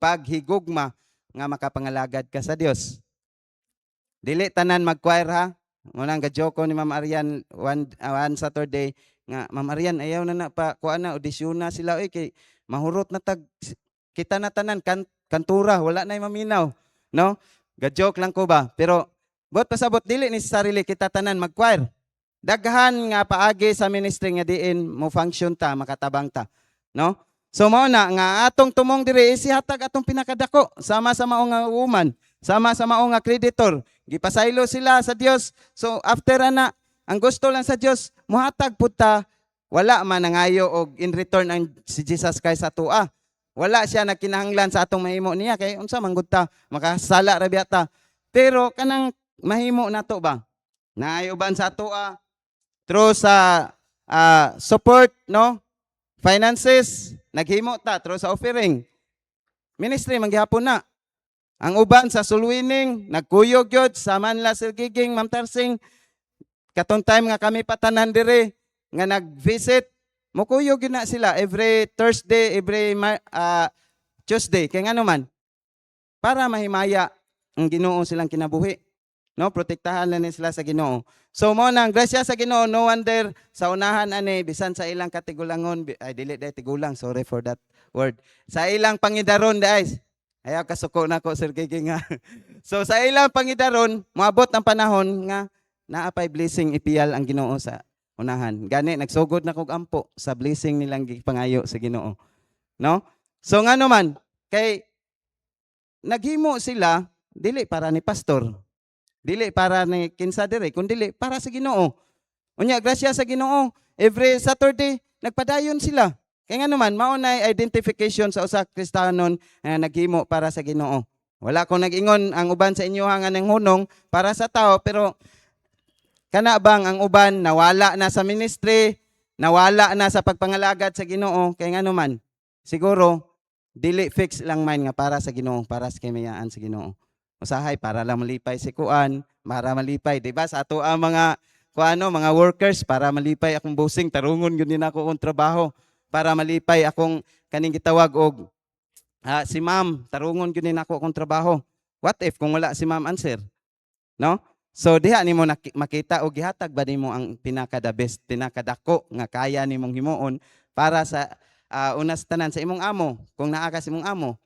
paghigugma nga makapangalagad ka sa Dios. Dili tanan mag-choir ha. Ngunang gadyoko ni Ma'am Arian one Saturday nga Ma'am Arian ayaw na pa kuan na audisyon na sila kay mahurot na tag kita na tanan kantura wala na maminaw, no? Gadyok lang ko ba pero bot pasabot dili ni sarili kita tanan mag-choir. Daghan nga paagi sa ministry nga diin mo function ta makatabang ta, no? So mao na nga atong tumong diri isihatag atong pinakadako sama sa mao nga woman, sama sa mao nga creditor, gipasaylo sila sa Dios. So after ana ang gusto lang sa Dios muhatag pud ta, wala man nangayo og in return ang si Jesus Christ sa tua. Wala siya nagkinahanglan sa atong mahimo niya kay unsa man gud ta makasala ra biya ta. Pero kanang mahimo nato ba? Naayo uban sa tua through sa support, no? Finances, naghimo ta through sa offering. Ministry manggihapon na. Ang uban sa soul winning, nagkuyog yun sa Manla Sir Giging, Ma'am Tarsing. Katong time nga kami patanan dire nga nag-visit, mukuyog yun na sila every Thursday, every Tuesday. Kaya nga naman, para mahimaya ang Ginoo silang kinabuhi. No, protektahan na sila sa Ginoo. So mo nang grasya sa Ginoo, no wonder sa unahan ani bisan sa ilang katigulangon, ay dili day tigulang, sorry for that word. Sa ilang pangidaron guys. Ayaw kasuko na ko Sir Giging nga. So sa ilang pangidaron, moabot ang panahon nga naapay blessing ipiyal ang Ginoo sa unahan. Gani nagsugod na kog ampo sa blessing nilang gipangayo sa Ginoo. No? So ngano man kay naghimo sila dili para ni pastor. Dili para ni kinsa diri, kundi para sa Ginoo. Unya grasya sa Ginoo, every Saturday nagpadayon sila. Kaya nga naman mao nay identification sa usa ka Kristiyanon nga naghimo para sa Ginoo. Wala ko nag-ingon ang uban sa inyo nga nang hunong para sa tao, pero kana bang ang uban nawala na sa ministry, nawala na sa pagpangalagad sa Ginoo, kaya nga naman siguro dili fix lang man nga para sa Ginoo, para sa kamayaan sa Ginoo. Usahay para lang malipay si kuan, para malipay, di ba? Sa ato ang mga kuano, mga workers para malipay akong bossing, tarungon gyud din ako kung trabaho para malipay akong kaning gitawag og si ma'am, tarungon gyud din ako kung trabaho. What if kung wala si ma'am answer? No? So diha nimo makita og gihatag ba nimo ang pinaka the best, pinakadako nga kaya nimong himuon para sa una sa tanan sa imong amo, kung naa ka sa imong amo.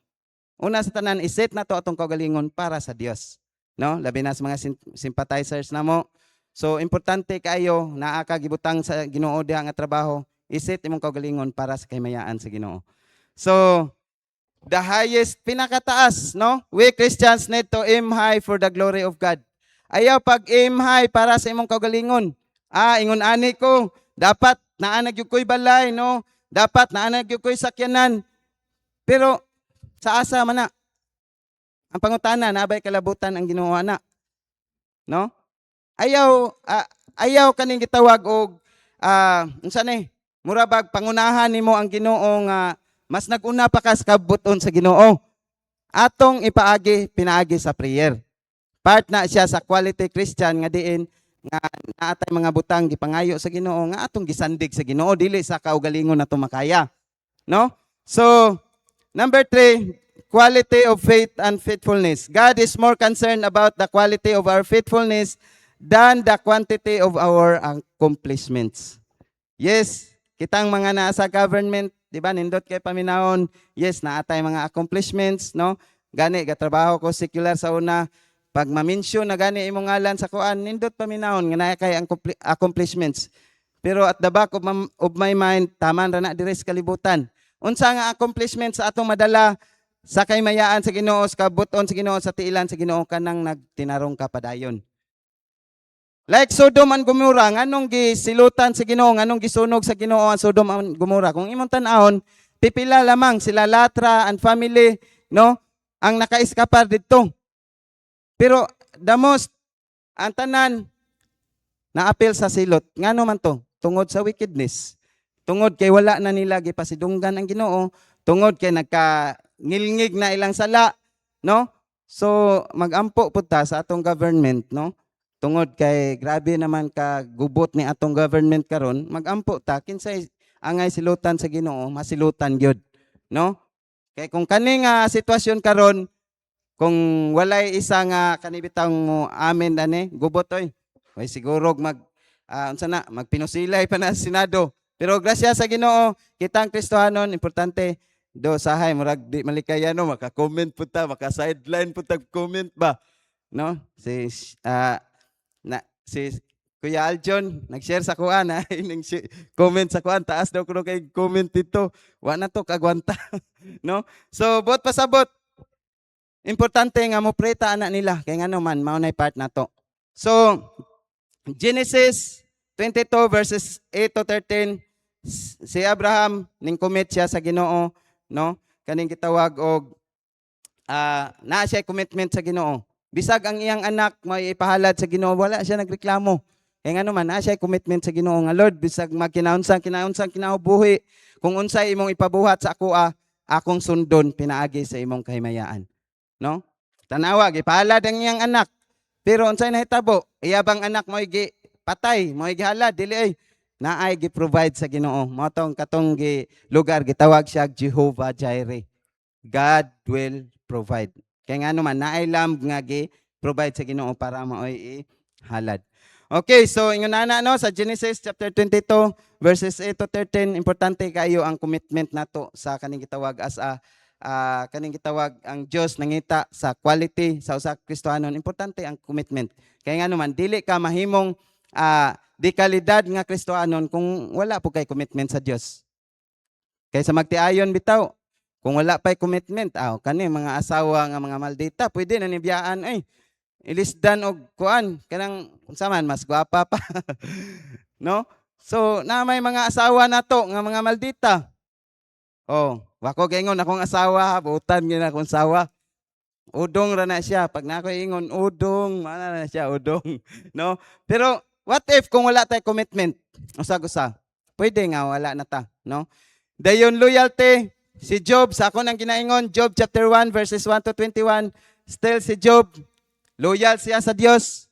Una sa tanan iset na to atong kaugalingon para sa Dios. No? Labi na sa mga sympathizers namo. So importante kayo naa ka gibutang sa Ginoo diha nga trabaho, iset imong kaugalingon para sa kahimayaan sa Ginoo. So the highest, pinakataas, no? We Christians need to aim high for the glory of God. Ayaw pag aim high para sa imong kaugalingon. Ingon ani ko, dapat naanag yung ko'y balay, no? Dapat naanag yung ko'y sakyanan. Pero sa asa man na, ang pangutana, nabay kalabutan ang Ginoo na. No? Ayaw kaning gitawag og unsa ni? Murabag pangunahan nimo ang Ginoo nga mas nag-una pa ka sa kabuton sa Ginoo. Atong ipaagi, pinaagi sa prayer. Part na siya sa quality Christian nga diin nga naatay mga butang gipangayo sa Ginoo nga atong gisandig sa Ginoo dili sa kaugalingon nato makaya. No? So, number 3, quality of faith and faithfulness. God is more concerned about the quality of our faithfulness than the quantity of our accomplishments. Yes, kitang mga nasa government, di ba, nindot kay paminahon, yes, naatay mga accomplishments, no? Gani, gatrabaho ko secular sa una, pag ma-mention na gani imong ngalan sa kuan, nindot paminahon, nga na kay ang accomplishments. Pero at the back of my mind, taman ra na diri sa kalibutan. Unsa nga accomplishments sa atong madala sa kaymayaan sa Ginoo, sa kabuton sa Ginoo, sa tiilan sa Ginoo kanang nagtinarong ka padayon. Like Sodom and Gomorrah, nganong gisilutan sa Ginoo, nganong gisunog sa Ginoo ang Sodom and Gomorrah. Kung imong tan-awon, pipila lamang sila Latra and family, no? Ang nakaiskapar didto. Pero the most ang tanan naapil sa silot. Ngano man to? Tungod sa wickedness. Tungod kay wala na nila gipasidunggan ang Ginoo, tungod kay nagka-ngilngig na ilang sala, no? So magampo pud ta sa atong government, no? Tungod kay grabe naman ka gubot ni atong government karon, magampo ta kinsay angay silutan sa Ginoo, masilutan gyud, no? Kay kung kani nga sitwasyon karon, kung walay isa nga kanibitang mo amen ani, gubot oy. Way siguro unsa na, magpinusilay pa na sa Senado. Pero grasya sa Ginoo, kitang Kristohanon, importante do sahay murag di malikayano, maka-comment pud ta, maka-sideline pud ta comment ba, no? Si Kuya Aljon nag-share sa kuan comment sa kuan, taas daw kuno kay comment dito, wa na to kagwanta. No? So bot pasabot, importante nga mo preta ana nila kay ngano man mao nay part nato. So Genesis 22 verses 8 to 13, si Abraham ning commit siya sa Ginoo, no? Kaning gitawag og naa siya commitment sa Ginoo. Bisag ang iyang anak may ipahalad sa Ginoo, wala siya nagreklamo. Kaya nga naman, siya commitment sa Ginoo nga Lord, bisag magkinaunsang kinabuhi, kung unsay imong ipabuhat sa ako, akong sundon pinaagi sa imong kahimayaan. No? Tanawa, gipahalad ang iyang anak. Pero unsay nahitabo, iyabang anak mo patay, mo gihalad, dili ay naay gi-provide sa Ginoo. Mao tong katong lugar gitawag siya Jehovah Jireh. God will provide. Kaya nga naman, naailam nga provide sa Ginoo para maoy halad. Okay, so ingon na no, sa Genesis chapter 22 verses 8 to 13, importante kayo ang commitment nato sa kaning gitawag as kaning gitawag ang Dios nangita sa quality sa usa ka Kristohanon. Importante ang commitment. Kaya nga naman, dili ka mahimong di kalidad nga Kristohanon kung wala po kay commitment sa Dios. Kaysa magtiayon bitaw, kung wala pa'y commitment, kani mga asawa nga mga maldita, pwede na nibiyaan, ilisdan og kuan kanang unsa man mas gwapa pa. No? So na may mga asawa nato nga mga maldita. Oh, wako gaingon akong asawa, butan gyud akong asawa. Udong ra na siya. Pag na ako ingon, udong, mana na siya, udong. No? Pero, what if kung wala tayo commitment? Usag-usa. Pwede nga, wala na ta. No? Dayon loyalty, si Job, sa ako nang ginaingon, Job chapter 1, verses 1 to 21, still si Job, loyal siya sa Diyos.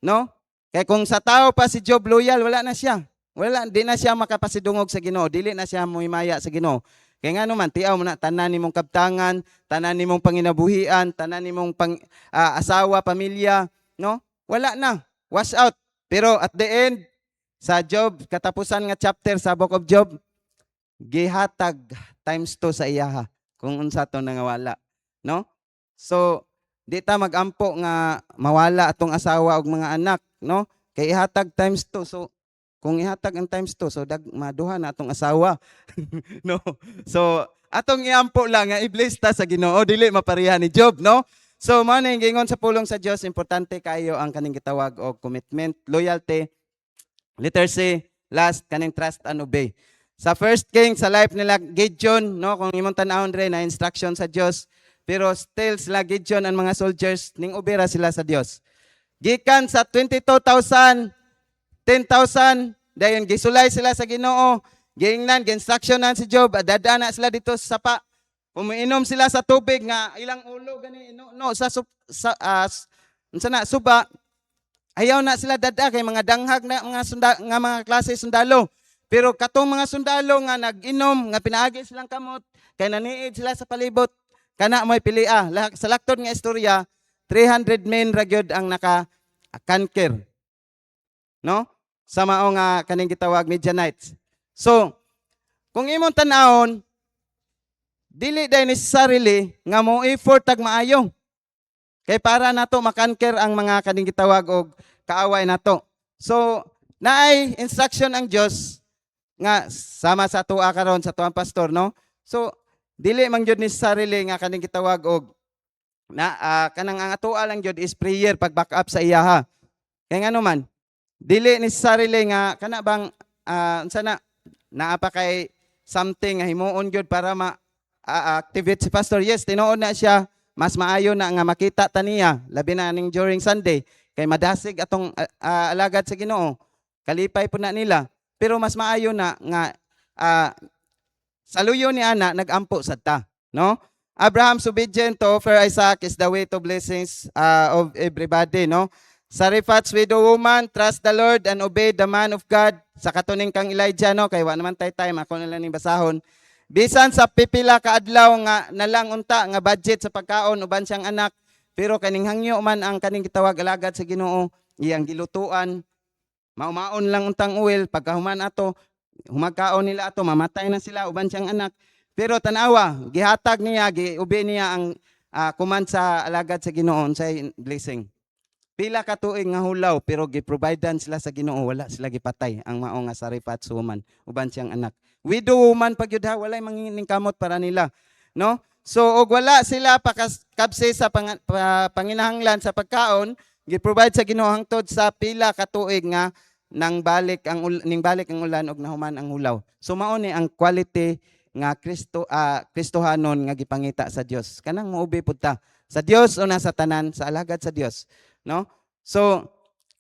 No? Kaya kung sa tao pa si Job loyal, wala na siya. Wala, di na siya makapasidungog sa Ginoo, dili na siya muhimaya sa Ginoo. Kaya nga naman, tiaw mo na, tanan nimong kabtangan, tanan nimong panginabuhian, tanan nimong asawa, pamilya, no? Wala na, wash out. Pero at the end, sa Job, katapusan nga chapter sa Book of Job, gihatag times 2 sa iyaha, kung unsa to nangawala, no? So, di ta magampo nga mawala atong asawa ug mga anak, no? Kay ihatag times 2. So, kung ihatag ang times 2, so maduha na atong asawa. No? So, atong iampo lang nga i-bless ta sa Ginoo, dili mapareha ni Job, no? So, mao na gingon sa pulong sa Dios, importante kayo ang kaning gitawag og commitment, loyalty. Letter C, last kaning trust and obey. Sa first king sa life nila Gideon, no, kung imong tan-awon re na instruction sa Dios, pero still sila Gideon ang mga soldiers ning obera sila sa Dios. Gikan sa 22,000 10,000, dayon gisulay sila sa Ginoo, giingnan, gi-instructionan si Job, dadaan na sila dito sa sapa. Umiinom sila sa tubig nga ilang ulo gani no sa unsa na suba. Ayaw na sila dada kay mga danghag na mga klase sundalo. Pero katong mga sundalo nga nag-inom, nga pinaagi silang kamot, kay naniid sila sa palibot, kana mo'y pilia. Sa laktod nga istorya, 300 men ra gyud ang naka-conquer. No? Sa mao nga kaning gitawag Midianites. So, kung imong tan-awon, dili day necessarily nga mo effort tag maayo. Kay para nato makanker ang mga kaning gitawag og kaaway nato. So, naay instruction ang Dios nga sama sa tuwa karon sa tuwang pastor, no? So, dili man gyud necessarily nga kaning gitawag og na kanang ang atuwa lang gyud is prayer pag back up sa iyaha. Kay ngano man, dili necessarily nga kana bang unsa na naa pa kay something nga himuon gyud para activate si pastor. Yes, tinuod na siya, mas maayo na nga makita ta niya labi na ning during Sunday kay madasig atong alagad sa Ginoo. Kalipay po na nila. Pero mas maayo na nga saluyo ni ana nagampo sad ta, no? Abraham's obedience to offer Isaac is the way to blessings of everybody, no? Sariphat's widow woman, trust the Lord and obey the man of God. Sa katuning kang Elijah, no? Kay wa naman tay time, ako na lang ning basahon. Bisan sa pipila ka adlaw nga nalang unta nga budget sa pagkaon uban siyang anak, pero kaning hangyo man ang kaning gitawag alagad sa Ginoo, iyang gilutuan, maumaon lang untang oil, pagkahuman ato, humagkaon nila ato, mamatay na sila uban siyang anak. Pero tanawa, gihatag niya, giubi niya ang kuman sa alagad sa Ginoo sa blessing. Pila ka tuig nga hulaw pero giprovidean sila sa Ginoo, wala sila gipatay ang mao nga Sariphat woman uban siyang anak. Widow woman pag yun walay mangining kamot para nila, no? So og wala sila pakabse sa panginahanglan sa pagkaon, giprovide sa Ginoo hangtod sa pila ka tuig nga nang balik ang ulan og nahuman ang hulaw. So mao ni ang quality nga Kristohanon nga gipangita sa Dios. Kanang muubi pud ta sa Dios o sa tanan sa alagad sa Dios, no? So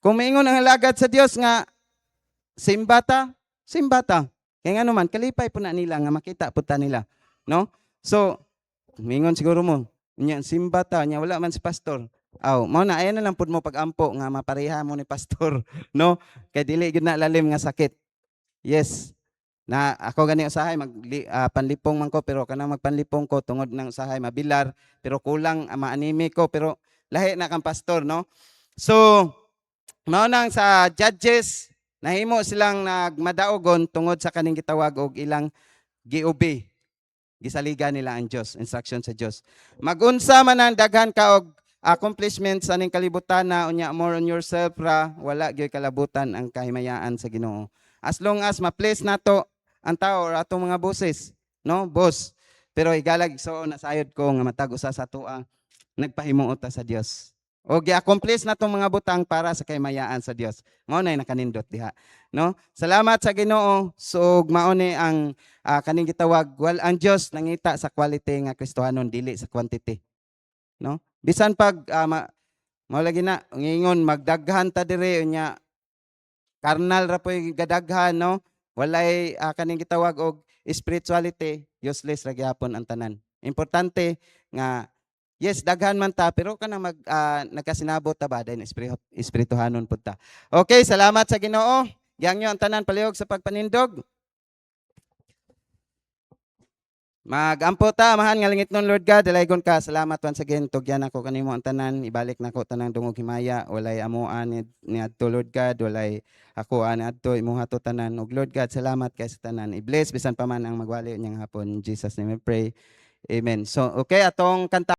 kung maingon ang alagad sa Dios nga simbata. Kaya nga naman, kalipay po na nila nga makita po ta nila, no? So, mingon siguro mo, niya simbata, niya wala man si pastor. Mao na ayan na lang pud mo pag-ampo nga mapareha mo ni pastor, no? Kay dili gyud na lalim nga sakit. Yes. Na ako gani usahay panlipong man ko pero kanang magpanlipong ko tungod nang usahay mabilar pero kulang maanime ko pero lahi na kang pastor, no? So, mao nang sa Judges nahimo silang nagmadaogon tungod sa kaning gitawag og ilang giubi. Gisaliga nila ang Dios, instruction sa Dios. Magunsa man ang daghan ka og accomplishments sa ning kalibutan na unya more on yourself ra wala gyud kalabutan ang kahimayaan sa Ginoo. As long as ma-place nato ang tao or atong mga bosses, no? Boss. Pero igalag so nasayod ko nga matag usa sa tuwa nagpahimuot ta sa Dios. O gi-accomplish na tong mga butang para sa kaymayaan sa Dios. Mao nay nakanindot diha, no? Salamat sa Ginoo. So mao ni ang kaning gitawag, wal ang Dios nangita sa quality nga Kristohanon dili sa quantity, no? Bisan pag mao lagi na ngingon magdaghan ta diri unya karnal ra po'y gadaghan, no? Walay kaning gitawag og spirituality, useless ra gyapon ang tanan. Importante nga yes, daghan man ta pero kanang nagkasinabot ta ba din espirituhanon pud ta. Okay, salamat sa Ginoo. Gihangyo ang tanan palihog sa pagpanindog. Magampo ta amahan nga langit nun Lord God, dalaygon ka. Salamat once again tugyan ako kanimo ang tanan, ibalik nako tanang dungog himaya, walay amuan ni adto Lord God, walay ako ani adto imong hato tanan. Ug Lord God, salamat kay sa tanan. I-bless bisan pa man ang magwali niyang hapon. In Jesus name we pray. Amen. So okay, atong kanta